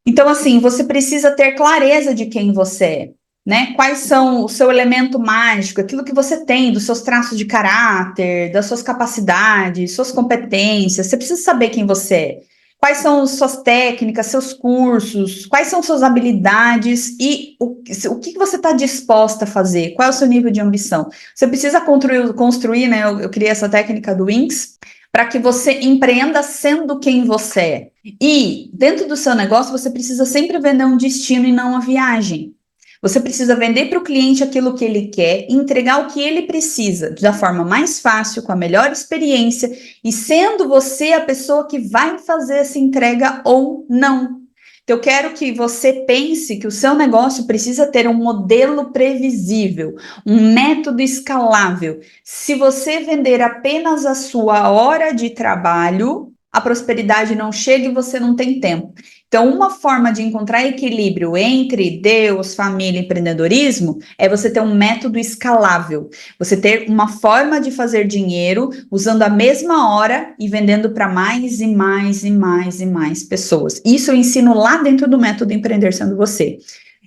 Então, assim, você precisa ter clareza de quem você é, né? Quais são o seu elemento mágico, aquilo que você tem, dos seus traços de caráter, das suas capacidades, suas competências. Você precisa saber quem você é. Quais são suas técnicas, seus cursos, quais são suas habilidades e o que você está disposta a fazer, qual é o seu nível de ambição. Você precisa construir, né? Eu criei essa técnica do Wings para que você empreenda sendo quem você é. E dentro do seu negócio, você precisa sempre vender um destino e não uma viagem. Você precisa vender para o cliente aquilo que ele quer e entregar o que ele precisa, da forma mais fácil, com a melhor experiência, e sendo você a pessoa que vai fazer essa entrega ou não. Então, eu quero que você pense que o seu negócio precisa ter um modelo previsível, um método escalável. Se você vender apenas a sua hora de trabalho, a prosperidade não chega e você não tem tempo. Então, uma forma de encontrar equilíbrio entre Deus, família e empreendedorismo é você ter um método escalável. Você ter uma forma de fazer dinheiro usando a mesma hora e vendendo para mais e mais e mais e mais pessoas. Isso eu ensino lá dentro do método Empreender Sendo Você.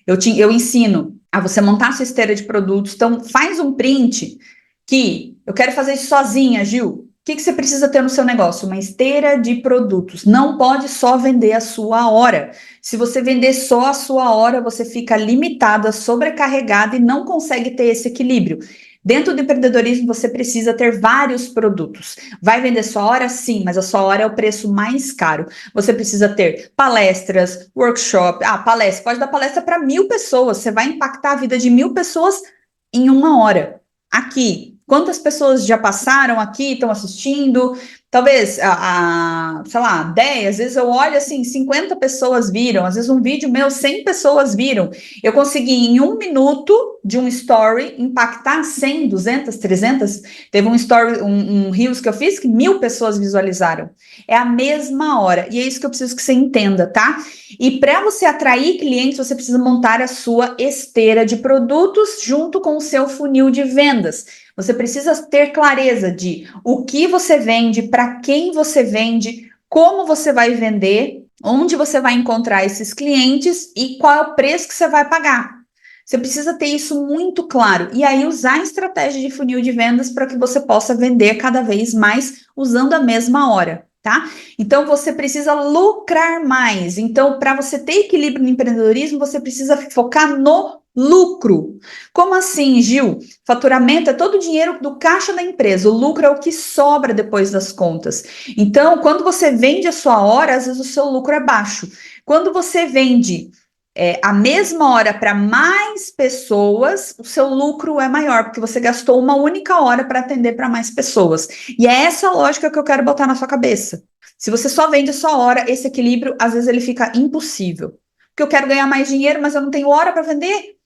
Eu ensino a você montar sua esteira de produtos. Então, faz um print que eu quero fazer isso sozinha, Gil. O que você precisa ter no seu negócio? Uma esteira de produtos. Não pode só vender a sua hora. Se você vender só a sua hora, você fica limitada, sobrecarregada e não consegue ter esse equilíbrio. Dentro do empreendedorismo, você precisa ter vários produtos. Vai vender sua hora? Sim, mas a sua hora é o preço mais caro. Você precisa ter palestras, workshop. Palestra. Pode dar palestra para 1.000 pessoas. Você vai impactar a vida de 1.000 pessoas em uma hora. Aqui, quantas pessoas já passaram aqui, estão assistindo? Talvez, sei lá, 10, às vezes eu olho assim, 50 pessoas viram, às vezes um vídeo meu, 100 pessoas viram. Eu consegui em 1 minuto de um story impactar 100, 200, 300. Teve um story, um Reels que eu fiz que 1.000 pessoas visualizaram. É a mesma hora, e é isso que eu preciso que você entenda, tá? E para você atrair clientes, você precisa montar a sua esteira de produtos junto com o seu funil de vendas. Você precisa ter clareza de o que você vende, para quem você vende, como você vai vender, onde você vai encontrar esses clientes e qual é o preço que você vai pagar. Você precisa ter isso muito claro e aí usar a estratégia de funil de vendas para que você possa vender cada vez mais usando a mesma hora, tá? Então você precisa lucrar mais. Então, para você ter equilíbrio no empreendedorismo, você precisa focar no lucro. Como assim, Gil? Faturamento é todo o dinheiro do caixa da empresa, o lucro é o que sobra depois das contas. Então, quando você vende a sua hora, às vezes o seu lucro é baixo. Quando você vende a mesma hora para mais pessoas, o seu lucro é maior, porque você gastou uma única hora para atender para mais pessoas. E é essa lógica que eu quero botar na sua cabeça. Se você só vende a sua hora, esse equilíbrio, às vezes ele fica impossível. Porque eu quero ganhar mais dinheiro, mas eu não tenho hora para vender.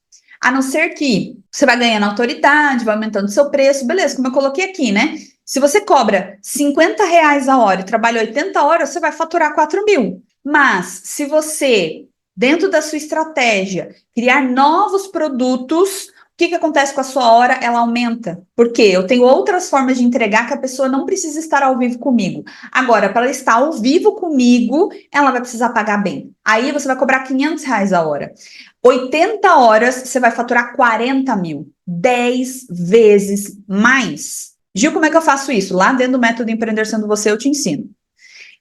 A não ser que você vai ganhando autoridade, vai aumentando o seu preço, beleza, como eu coloquei aqui, né? Se você cobra R$ 50 a hora e trabalha 80 horas, você vai faturar 4.000. Mas se você, dentro da sua estratégia, criar novos produtos, o que acontece com a sua hora? Ela aumenta. Por quê? Eu tenho outras formas de entregar que a pessoa não precisa estar ao vivo comigo. Agora, para ela estar ao vivo comigo, ela vai precisar pagar bem. Aí você vai cobrar R$ 500 a hora. 80 horas, você vai faturar 40.000. 10 vezes mais. Gil, como é que eu faço isso? Lá dentro do método Empreender Sendo Você, eu te ensino.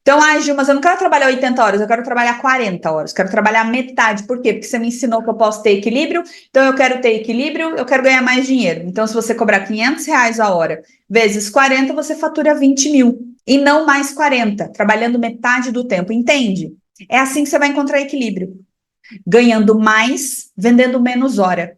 Então, Gil, mas eu não quero trabalhar 80 horas, eu quero trabalhar 40 horas, quero trabalhar metade. Por quê? Porque você me ensinou que eu posso ter equilíbrio, então eu quero ter equilíbrio, eu quero ganhar mais dinheiro. Então, se você cobrar R$ 500 a hora vezes 40, você fatura 20.000. E não mais 40, trabalhando metade do tempo, entende? É assim que você vai encontrar equilíbrio. Ganhando mais, vendendo menos hora.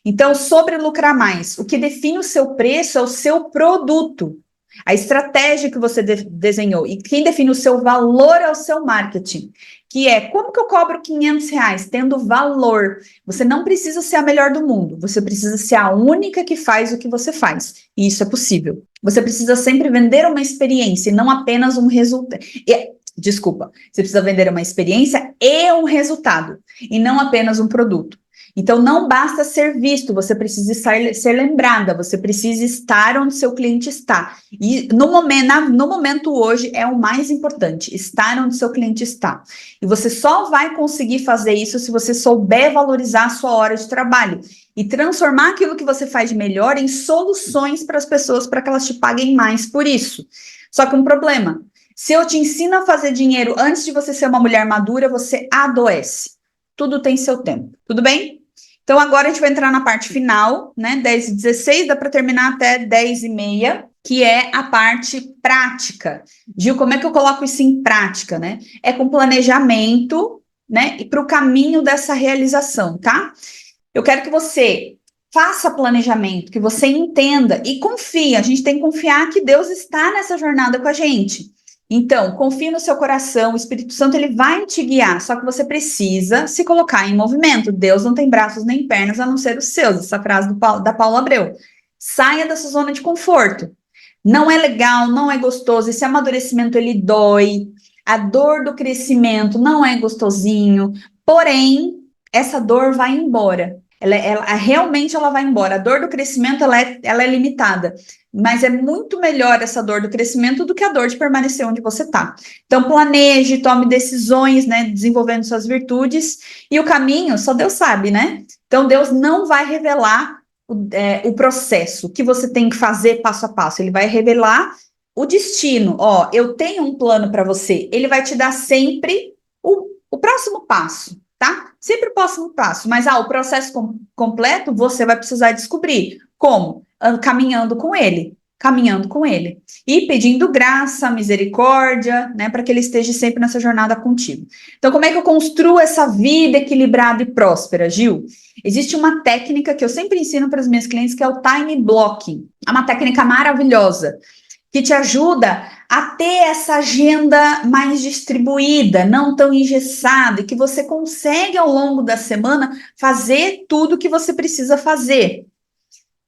Então, sobre lucrar mais, o que define o seu preço é o seu produto. A estratégia que você desenhou. E quem define o seu valor é o seu marketing. Que é, como que eu cobro R$ 500? Tendo valor. Você não precisa ser a melhor do mundo. Você precisa ser a única que faz o que você faz. E isso é possível. Você precisa sempre vender uma experiência e não apenas um resultado. Desculpa. Você precisa vender uma experiência e um resultado. E não apenas um produto. Então, não basta ser visto, você precisa ser lembrada, você precisa estar onde seu cliente está. E no momento hoje é o mais importante, estar onde seu cliente está. E você só vai conseguir fazer isso se você souber valorizar a sua hora de trabalho e transformar aquilo que você faz de melhor em soluções para as pessoas, para que elas te paguem mais por isso. Só que um problema, se eu te ensino a fazer dinheiro antes de você ser uma mulher madura, você adoece. Tudo tem seu tempo, tudo bem? Então, agora a gente vai entrar na parte final, né? 10h16, dá para terminar até 10h30, que é a parte prática. Gil, como é que eu coloco isso em prática, né? É com planejamento, né? E para o caminho dessa realização, tá? Eu quero que você faça planejamento, que você entenda e confie. A gente tem que confiar que Deus está nessa jornada com a gente. Então, confie no seu coração, o Espírito Santo ele vai te guiar, só que você precisa se colocar em movimento. Deus não tem braços nem pernas a não ser os seus, essa frase da Paula Abreu. Saia da sua zona de conforto. Não é legal, não é gostoso. Esse amadurecimento, ele dói. A dor do crescimento não é gostosinho. Porém, essa dor vai embora. Realmente ela vai embora. A dor do crescimento, ela é limitada. Mas é muito melhor essa dor do crescimento do que a dor de permanecer onde você está. Então, planeje, tome decisões, né? Desenvolvendo suas virtudes. E o caminho, só Deus sabe, né? Então, Deus não vai revelar o processo, o que você tem que fazer passo a passo. Ele vai revelar o destino. Ó, eu tenho um plano para você. Ele vai te dar sempre o próximo passo, tá? Sempre o próximo passo. Mas o processo completo você vai precisar descobrir. Como? Caminhando com ele. Caminhando com ele. E pedindo graça, misericórdia, né? Para que ele esteja sempre nessa jornada contigo. Então, como é que eu construo essa vida equilibrada e próspera, Gil? Existe uma técnica que eu sempre ensino para os meus clientes, que é o time blocking. É uma técnica maravilhosa, que te ajuda a ter essa agenda mais distribuída, não tão engessada, e que você consegue, ao longo da semana, fazer tudo o que você precisa fazer.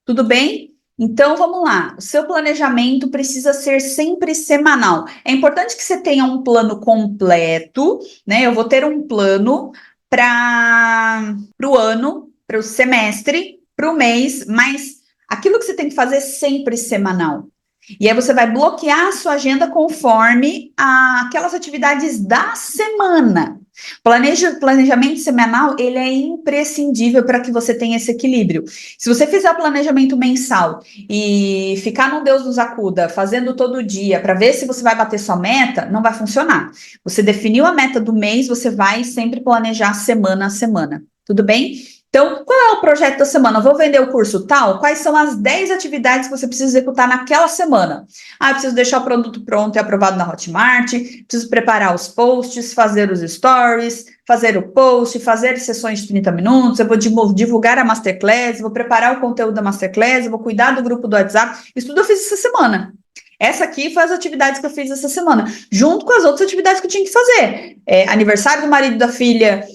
Tudo bem? Então, vamos lá. O seu planejamento precisa ser sempre semanal. É importante que você tenha um plano completo, né? Eu vou ter um plano para o ano, para o semestre, para o mês, mas aquilo que você tem que fazer é sempre semanal. E aí você vai bloquear a sua agenda conforme aquelas atividades da semana. Planejamento semanal, ele é imprescindível para que você tenha esse equilíbrio. Se você fizer o planejamento mensal e ficar no Deus nos acuda, fazendo todo dia para ver se você vai bater sua meta, não vai funcionar. Você definiu a meta do mês, você vai sempre planejar semana a semana. Tudo bem? Então, qual é o projeto da semana? Eu vou vender o curso tal? Quais são as 10 atividades que você precisa executar naquela semana? Eu preciso deixar o produto pronto e aprovado na Hotmart, preciso preparar os posts, fazer os stories, fazer o post, fazer sessões de 30 minutos, eu vou divulgar a Masterclass, vou preparar o conteúdo da Masterclass, vou cuidar do grupo do WhatsApp. Isso tudo eu fiz essa semana. Essa aqui foi as atividades que eu fiz essa semana, junto com as outras atividades que eu tinha que fazer. Aniversário do marido da filha,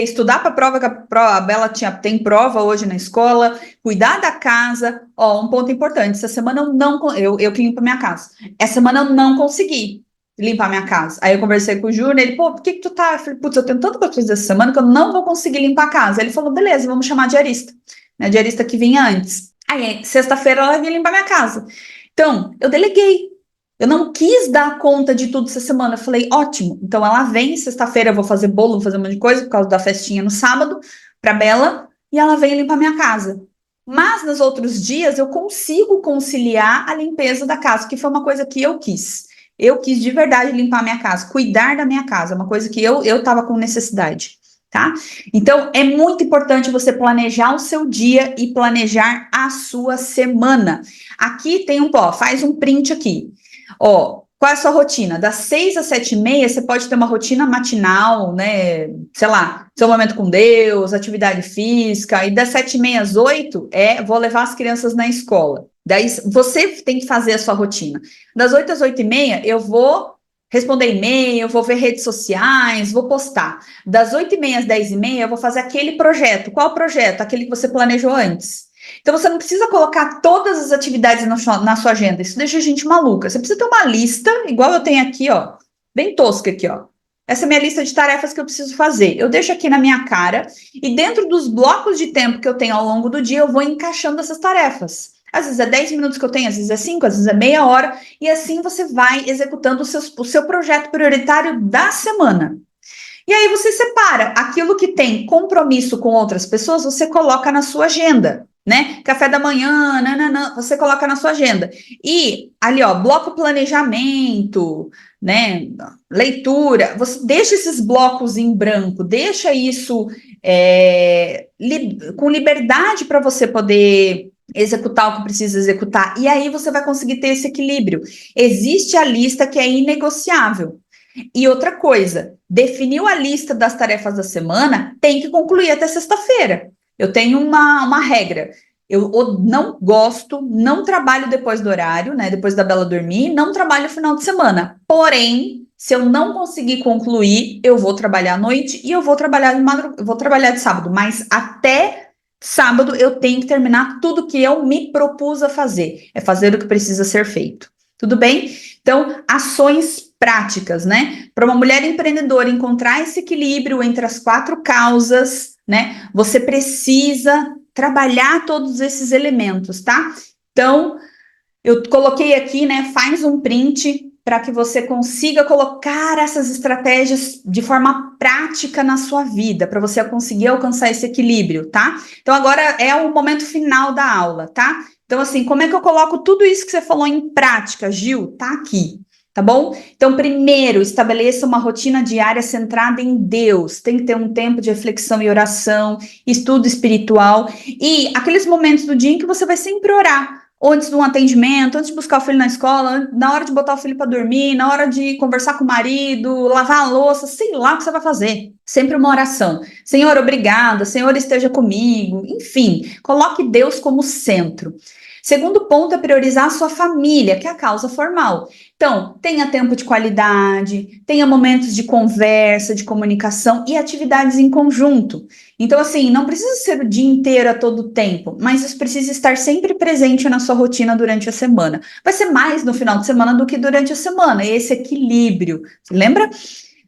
estudar para a prova, que a Bela tem prova hoje na escola, cuidar da casa. Um ponto importante, essa semana eu que limpo a minha casa, essa semana eu não consegui limpar minha casa. Aí eu conversei com o Júnior, ele, por que tu tá? Eu falei, putz, eu tenho tanta coisa essa semana que eu não vou conseguir limpar a casa. Ele falou, beleza, vamos chamar a diarista, né, a diarista que vinha antes. Aí, sexta-feira, ela vinha limpar minha casa. Então, eu deleguei. Eu não quis dar conta de tudo essa semana. Eu falei, ótimo. Então, ela vem, sexta-feira eu vou fazer bolo, vou fazer um monte de coisa, por causa da festinha no sábado, pra Bela, e ela vem limpar minha casa. Mas, nos outros dias, eu consigo conciliar a limpeza da casa, que foi uma coisa que eu quis. Eu quis de verdade limpar minha casa, cuidar da minha casa, uma coisa que eu estava com necessidade, tá? Então, é muito importante você planejar o seu dia e planejar a sua semana. Aqui tem faz um print aqui. Qual é a sua rotina? Das 6 às 7h30, você pode ter uma rotina matinal, né? Sei lá, seu momento com Deus, atividade física, e das 7h30 às 8 vou levar as crianças na escola. Daí você tem que fazer a sua rotina. Das 8 às 8h30, eu vou responder e-mail, vou ver redes sociais, vou postar. Das 8h30 às 10h30, eu vou fazer aquele projeto. Qual projeto? Aquele que você planejou antes. Então, você não precisa colocar todas as atividades na sua agenda. Isso deixa a gente maluca. Você precisa ter uma lista, igual eu tenho aqui, bem tosca aqui, Essa é a minha lista de tarefas que eu preciso fazer. Eu deixo aqui na minha cara e dentro dos blocos de tempo que eu tenho ao longo do dia, eu vou encaixando essas tarefas. Às vezes é 10 minutos que eu tenho, às vezes é 5, às vezes é meia hora, e assim você vai executando o seu projeto prioritário da semana. E aí você separa aquilo que tem compromisso com outras pessoas, você coloca na sua agenda, né? Café da manhã, nananã, você coloca na sua agenda. E ali, bloco planejamento, né? Leitura, você deixa esses blocos em branco, deixa isso com liberdade para você poder executar o que precisa executar. E aí você vai conseguir ter esse equilíbrio. Existe a lista que é inegociável. E outra coisa, definiu a lista das tarefas da semana, tem que concluir até sexta-feira. Eu tenho uma regra. Eu não trabalho depois do horário, né? Depois da Bela dormir, não trabalho no final de semana. Porém, se eu não conseguir concluir, eu vou trabalhar à noite e eu vou trabalhar de sábado, mas até Sábado eu tenho que terminar tudo que eu me propus a fazer. É fazer o que precisa ser feito. Tudo bem? Então, ações práticas, né? Para uma mulher empreendedora encontrar esse equilíbrio entre as quatro causas, né? Você precisa trabalhar todos esses elementos, tá? Então, eu coloquei aqui, né? Faz um print para que você consiga colocar essas estratégias de forma prática na sua vida, para você conseguir alcançar esse equilíbrio, tá? Então, agora é o momento final da aula, tá? Então, assim, como é que eu coloco tudo isso que você falou em prática, Gil? Tá aqui. Tá bom? Então, primeiro, estabeleça uma rotina diária centrada em Deus. Tem que ter um tempo de reflexão e oração, estudo espiritual e aqueles momentos do dia em que você vai sempre orar antes de um atendimento, antes de buscar o filho na escola, na hora de botar o filho para dormir, na hora de conversar com o marido, lavar a louça, sei lá o que você vai fazer. Sempre uma oração. Senhor, obrigada. Senhor, esteja comigo. Enfim, coloque Deus como centro. Segundo ponto é priorizar a sua família, que é a causa formal. Então, tenha tempo de qualidade, tenha momentos de conversa, de comunicação e atividades em conjunto. Então, assim, não precisa ser o dia inteiro a todo tempo, mas isso precisa estar sempre presente na sua rotina durante a semana. Vai ser mais no final de semana do que durante a semana, esse equilíbrio. Lembra?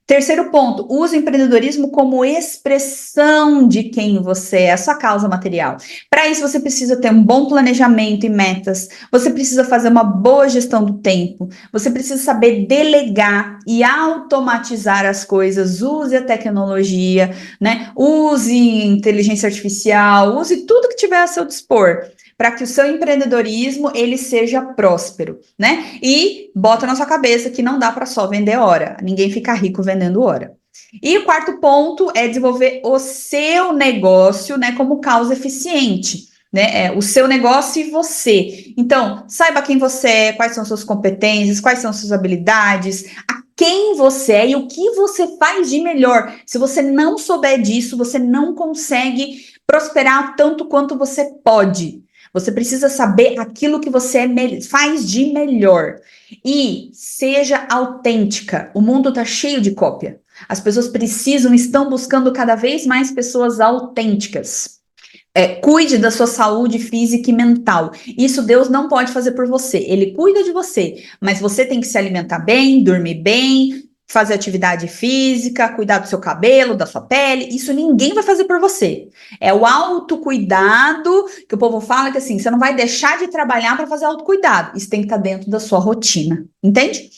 Terceiro ponto, use o empreendedorismo como expressão de quem você é, a sua causa material. Para isso, você precisa ter um bom planejamento e metas, você precisa fazer uma boa gestão do tempo, você precisa saber delegar e automatizar as coisas, use a tecnologia, né? Use inteligência artificial, use tudo que tiver a seu dispor para que o seu empreendedorismo ele seja próspero, né? E bota na sua cabeça que não dá para só vender hora. Ninguém fica rico vendendo hora. E o quarto ponto é desenvolver o seu negócio, né, como causa eficiente, né? O seu negócio e você. Então, saiba quem você é, quais são suas competências, quais são suas habilidades, a quem você é e o que você faz de melhor. Se você não souber disso, você não consegue prosperar tanto quanto você pode. Você precisa saber aquilo que você faz de melhor. E seja autêntica. O mundo está cheio de cópia. As pessoas precisam, estão buscando cada vez mais pessoas autênticas. Cuide da sua saúde física e mental. Isso Deus não pode fazer por você. Ele cuida de você, mas você tem que se alimentar bem, dormir bem, fazer atividade física, cuidar do seu cabelo, da sua pele. Isso ninguém vai fazer por você. É o autocuidado que o povo fala que assim, você não vai deixar de trabalhar para fazer autocuidado. Isso tem que estar dentro da sua rotina, entende?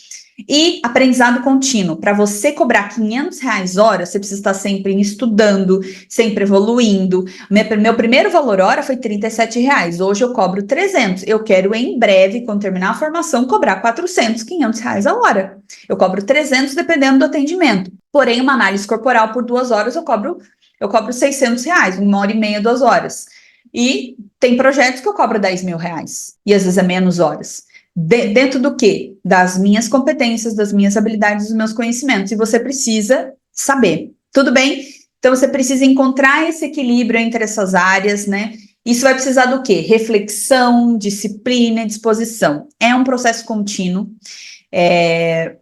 E aprendizado contínuo. Para você cobrar R$ 500 hora, você precisa estar sempre estudando, sempre evoluindo. Meu primeiro valor hora foi R$ 37. Hoje eu cobro 300. Eu quero em breve, quando terminar a formação, cobrar 400, R$ 500 a hora. Eu cobro 300 dependendo do atendimento. Porém, uma análise corporal por 2 horas eu cobro R$ 600, 1h30, 2 horas. E tem projetos que eu cobro R$ 10.000. E às vezes é menos horas. Dentro do quê? Das minhas competências, das minhas habilidades, dos meus conhecimentos. E você precisa saber. Tudo bem? Então, você precisa encontrar esse equilíbrio entre essas áreas, né? Isso vai precisar do quê? Reflexão, disciplina e disposição. É um processo contínuo.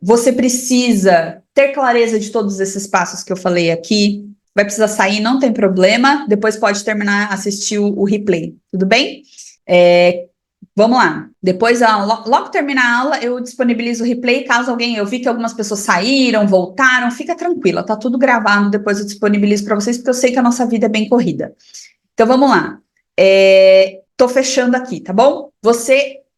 Você precisa ter clareza de todos esses passos que eu falei aqui. Vai precisar sair, não tem problema. Depois pode terminar, assistir o replay. Tudo bem? Vamos lá. Depois, logo terminar a aula, eu disponibilizo o replay. Caso eu vi que algumas pessoas saíram, voltaram, fica tranquila, tá tudo gravado. Depois eu disponibilizo para vocês, porque eu sei que a nossa vida é bem corrida. Então, vamos lá. Tô fechando aqui, tá bom?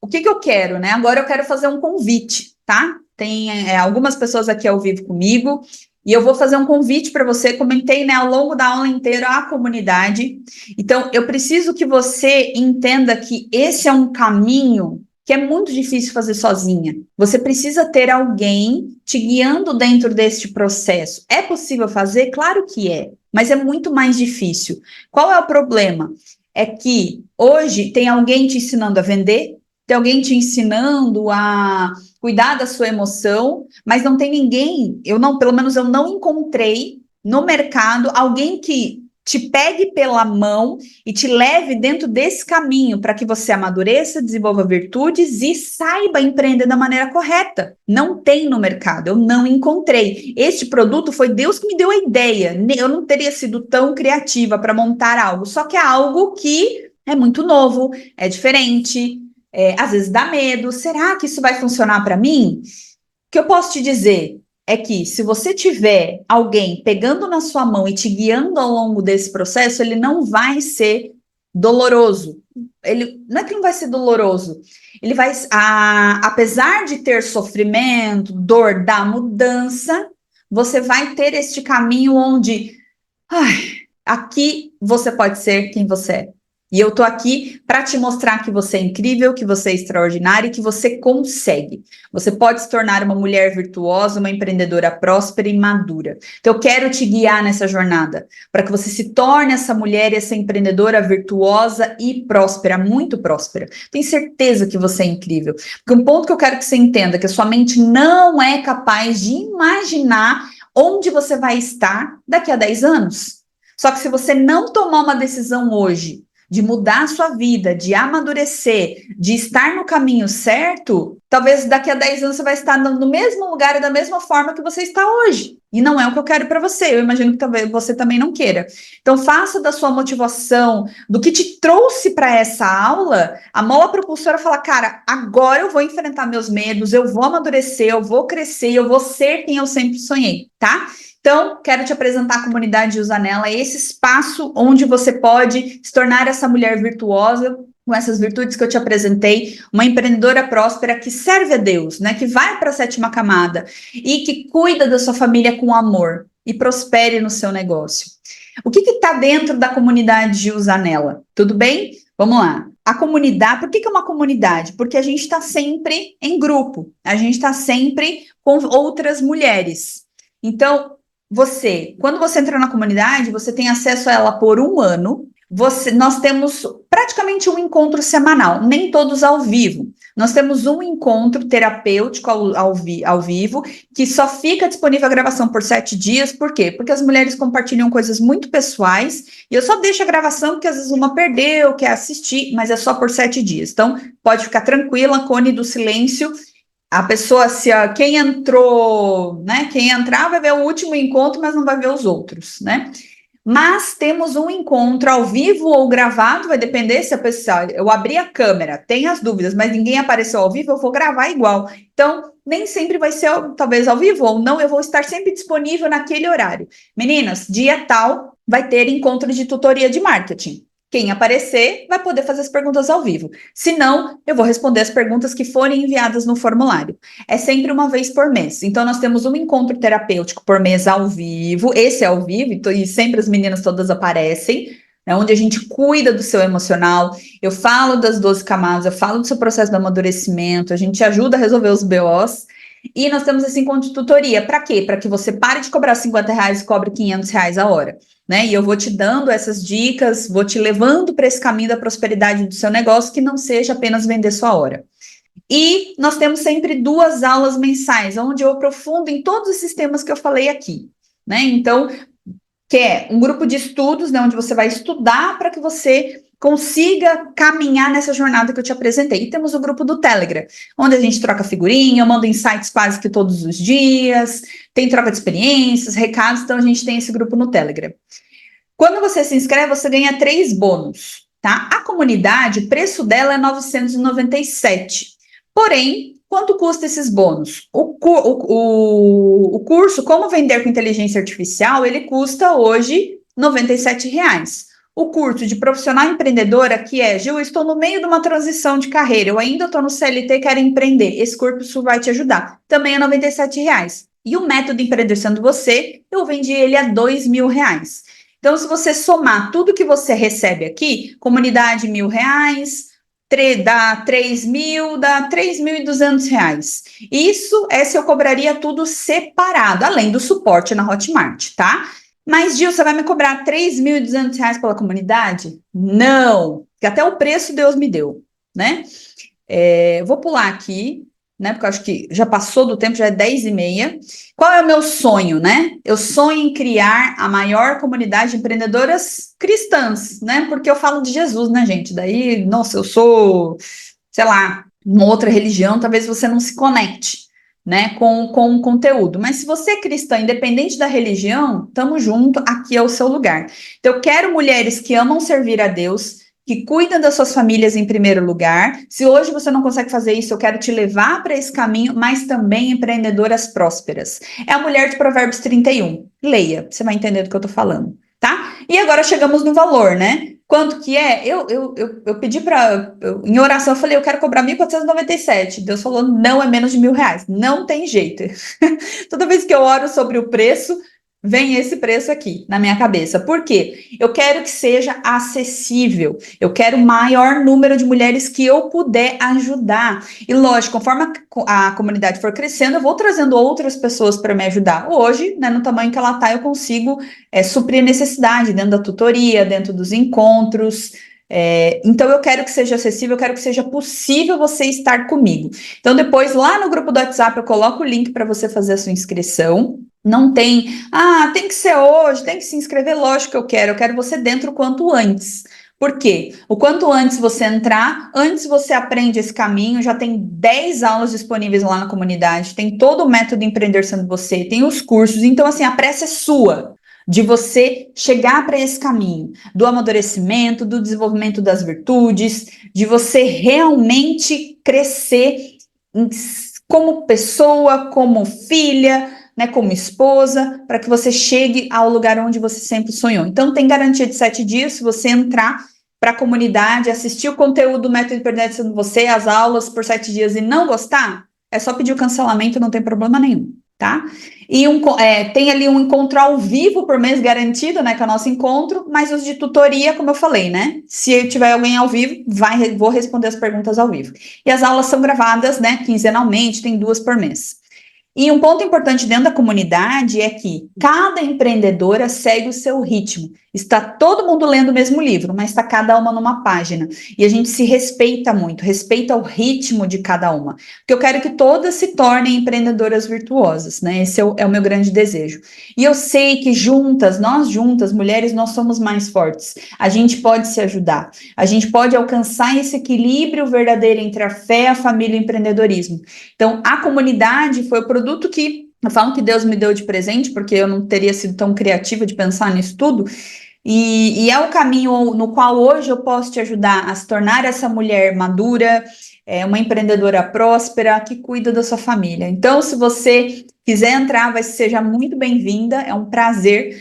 O que eu quero, né? Agora eu quero fazer um convite, tá? Tem algumas pessoas aqui ao vivo comigo. E eu vou fazer um convite para você. Comentei, né, ao longo da aula inteira a comunidade. Então, eu preciso que você entenda que esse é um caminho que é muito difícil fazer sozinha. Você precisa ter alguém te guiando dentro deste processo. É possível fazer? Claro que é, mas é muito mais difícil. Qual é o problema? É que hoje tem alguém te ensinando a vender, tem alguém te ensinando a cuidar da sua emoção, mas não tem ninguém, pelo menos eu não encontrei no mercado alguém que te pegue pela mão e te leve dentro desse caminho para que você amadureça, desenvolva virtudes e saiba empreender da maneira correta. Não tem no mercado, eu não encontrei. Este produto foi Deus que me deu a ideia. Eu não teria sido tão criativa para montar algo, só que é algo que é muito novo, é diferente, às vezes dá medo. Será que isso vai funcionar para mim? O que eu posso te dizer é que se você tiver alguém pegando na sua mão e te guiando ao longo desse processo, ele não vai ser doloroso. Ele não é que não vai ser doloroso. Ele vai, apesar de ter sofrimento, dor da mudança, você vai ter este caminho onde, aqui você pode ser quem você é. E eu tô aqui para te mostrar que você é incrível, que você é extraordinário e que você consegue. Você pode se tornar uma mulher virtuosa, uma empreendedora próspera e madura. Então, eu quero te guiar nessa jornada, para que você se torne essa mulher e essa empreendedora virtuosa e próspera, muito próspera. Tenho certeza que você é incrível. Porque um ponto que eu quero que você entenda, que a sua mente não é capaz de imaginar onde você vai estar daqui a 10 anos. Só que se você não tomar uma decisão hoje, de mudar a sua vida, de amadurecer, de estar no caminho certo, talvez daqui a 10 anos você vai estar no mesmo lugar e da mesma forma que você está hoje. E não é o que eu quero para você. Eu imagino que talvez você também não queira. Então, faça da sua motivação, do que te trouxe para essa aula, a mola propulsora fala, cara, agora eu vou enfrentar meus medos, eu vou amadurecer, eu vou crescer, eu vou ser quem eu sempre sonhei, tá? Então, quero te apresentar a comunidade Usanela, esse espaço onde você pode se tornar essa mulher virtuosa, com essas virtudes que eu te apresentei, uma empreendedora próspera que serve a Deus, né? Que vai para a 7ª camada e que cuida da sua família com amor e prospere no seu negócio. O que está dentro da comunidade de Usanela? Tudo bem? Vamos lá. A comunidade, por que é uma comunidade? Porque a gente está sempre em grupo, a gente está sempre com outras mulheres. Então, quando você entra na comunidade, você tem acesso a ela por um ano. Nós temos praticamente um encontro semanal, nem todos ao vivo. Nós temos um encontro terapêutico ao vivo, que só fica disponível a gravação por 7 dias. Por quê? Porque as mulheres compartilham coisas muito pessoais, e eu só deixo a gravação porque às vezes uma perdeu, quer assistir, mas é só por 7 dias. Então, pode ficar tranquila, Cone do Silêncio. A pessoa, quem entrou, né? Quem entrar vai ver o último encontro, mas não vai ver os outros, né? Mas temos um encontro ao vivo ou gravado, vai depender se a pessoa. Eu abri a câmera, tem as dúvidas, mas ninguém apareceu ao vivo, eu vou gravar igual. Então, nem sempre vai ser, talvez ao vivo ou não, eu vou estar sempre disponível naquele horário. Meninas, dia tal vai ter encontro de tutoria de marketing. Quem aparecer vai poder fazer as perguntas ao vivo. Se não, eu vou responder as perguntas que forem enviadas no formulário. É sempre uma vez por mês. Então, nós temos um encontro terapêutico por mês ao vivo. Esse é ao vivo, e sempre as meninas todas aparecem, né, onde a gente cuida do seu emocional. Eu falo das 12 camadas, eu falo do seu processo de amadurecimento, a gente ajuda a resolver os BOs. E nós temos esse encontro de tutoria. Para quê? Para que você pare de cobrar R$50 e cobre R$500 a hora. Né? E eu vou te dando essas dicas, vou te levando para esse caminho da prosperidade do seu negócio, que não seja apenas vender sua hora. E nós temos sempre 2 aulas mensais, onde eu aprofundo em todos esses temas que eu falei aqui, né? Então, que é um grupo de estudos, né, onde você vai estudar para que você consiga caminhar nessa jornada que eu te apresentei. E temos o grupo do Telegram, onde a gente troca figurinha, eu mando insights quase que todos os dias, tem troca de experiências, recados, então a gente tem esse grupo no Telegram. Quando você se inscreve, você ganha 3 bônus, tá? A comunidade, o preço dela é 997. Porém, quanto custa esses bônus? O curso Como Vender com Inteligência Artificial, ele custa hoje R$97. O curso de profissional empreendedora, que é, Gil, eu estou no meio de uma transição de carreira, eu ainda estou no CLT e quero empreender. Esse curso vai te ajudar. Também é R$97. E o método Empreender Sendo Você, eu vendi ele a R$2.000. Então, se você somar tudo que você recebe aqui, comunidade R$1.000, dá 3.000, dá R$3.200. Isso é se eu cobraria tudo separado, além do suporte na Hotmart, tá? Mas, Gil, você vai me cobrar R$3.200 pela comunidade? Não, que até o preço Deus me deu, né? Vou pular aqui. né? Porque eu acho que já passou do tempo, já é 10h30. Qual é o meu sonho, né? Eu sonho em criar a maior comunidade de empreendedoras cristãs, né? Porque eu falo de Jesus, né, gente? Daí, nossa, eu sou, sei lá, uma outra religião, talvez você não se conecte, né, com o conteúdo. Mas se você é cristã, independente da religião, tamo junto, aqui é o seu lugar. Então, eu quero mulheres que amam servir a Deus, que cuidam das suas famílias em primeiro lugar. Se hoje você não consegue fazer isso, eu quero te levar para esse caminho, mas também empreendedoras prósperas. É a mulher de Provérbios 31. Leia, você vai entender do que eu tô falando, tá? E agora chegamos no valor, né? Quanto que é? Eu pedi para. Em oração, eu falei, eu quero cobrar 1.497. Deus falou, não é menos de R$ 1.000. Não tem jeito. Toda vez que eu oro sobre o preço, vem esse preço aqui na minha cabeça. Por quê? Eu quero que seja acessível. Eu quero o maior número de mulheres que eu puder ajudar. E lógico, conforme a comunidade for crescendo, eu vou trazendo outras pessoas para me ajudar. Hoje, né, no tamanho que ela está, eu consigo suprir a necessidade dentro da tutoria, dentro dos encontros. Então, eu quero que seja acessível, eu quero que seja possível você estar comigo. Então, depois, lá no grupo do WhatsApp, eu coloco o link para você fazer a sua inscrição. Não tem, tem que ser hoje, tem que se inscrever, lógico que eu quero você dentro o quanto antes. Por quê? O quanto antes você entrar, antes você aprende esse caminho, já tem 10 aulas disponíveis lá na comunidade, tem todo o método Empreender Sendo Você, tem os cursos, então assim, a pressa é sua de você chegar para esse caminho do amadurecimento, do desenvolvimento das virtudes, de você realmente crescer como pessoa, como filha, né, como esposa, para que você chegue ao lugar onde você sempre sonhou. Então, tem garantia de 7 dias, se você entrar para a comunidade, assistir o conteúdo do Método Empreender Sendo Você, as aulas por 7 dias e não gostar, é só pedir o cancelamento, não tem problema nenhum, tá? E tem ali um encontro ao vivo por mês garantido, né, que é o nosso encontro, mas os de tutoria, como eu falei, né? Se tiver alguém ao vivo, vou responder as perguntas ao vivo. E as aulas são gravadas, né, quinzenalmente, tem 2 por mês. E um ponto importante dentro da comunidade é que cada empreendedora segue o seu ritmo. Está todo mundo lendo o mesmo livro, mas está cada uma numa página. E a gente se respeita muito, respeita o ritmo de cada uma. Porque eu quero que todas se tornem empreendedoras virtuosas, né? Esse é o meu grande desejo. E eu sei que juntas, nós juntas, mulheres, nós somos mais fortes. A gente pode se ajudar. A gente pode alcançar esse equilíbrio verdadeiro entre a fé, a família e o empreendedorismo. Então, a comunidade foi o produto que eu falo que Deus me deu de presente, porque eu não teria sido tão criativa de pensar nisso tudo. E é o caminho no qual hoje eu posso te ajudar a se tornar essa mulher madura, uma empreendedora próspera, que cuida da sua família. Então, se você quiser entrar, seja muito bem-vinda. É um prazer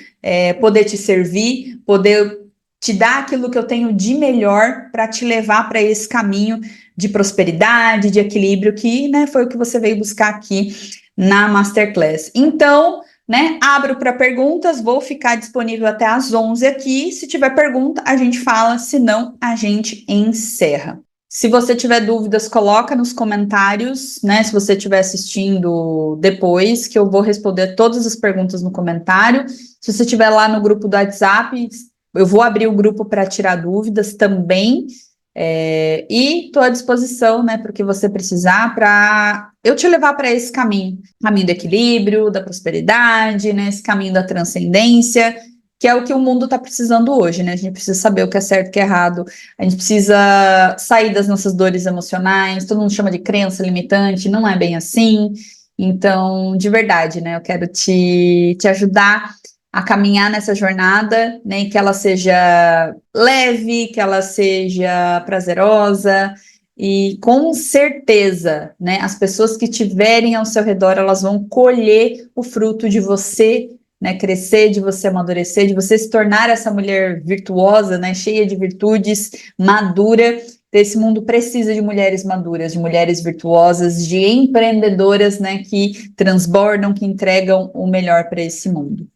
poder te servir, poder te dar aquilo que eu tenho de melhor para te levar para esse caminho de prosperidade, de equilíbrio, que, né, foi o que você veio buscar aqui na Masterclass. Então, né, abro para perguntas, vou ficar disponível até às 11 aqui. Se tiver pergunta, a gente fala, se não, a gente encerra. Se você tiver dúvidas, coloca nos comentários, né? Se você estiver assistindo depois, que eu vou responder todas as perguntas no comentário. Se você estiver lá no grupo do WhatsApp, eu vou abrir o grupo para tirar dúvidas também. E estou à disposição, né, para o que você precisar, para eu te levar para esse caminho do equilíbrio, da prosperidade, né, esse caminho da transcendência, que é o que o mundo está precisando hoje, né? A gente precisa saber o que é certo e o que é errado, a gente precisa sair das nossas dores emocionais, todo mundo chama de crença limitante, não é bem assim. Então, de verdade, né, eu quero te ajudar a caminhar nessa jornada, né, e que ela seja leve, que ela seja prazerosa, e com certeza, né, as pessoas que tiverem ao seu redor, elas vão colher o fruto de você, né, crescer, de você amadurecer, de você se tornar essa mulher virtuosa, né, cheia de virtudes, madura. Esse mundo precisa de mulheres maduras, de mulheres virtuosas, de empreendedoras, né, que transbordam, que entregam o melhor para esse mundo.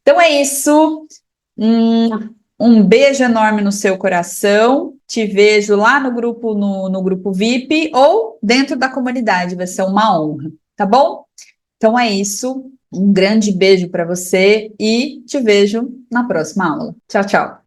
Então é isso. Um beijo enorme no seu coração. Te vejo lá no grupo, no grupo VIP ou dentro da comunidade. Vai ser uma honra, tá bom? Então é isso. Um grande beijo para você e te vejo na próxima aula. Tchau, tchau.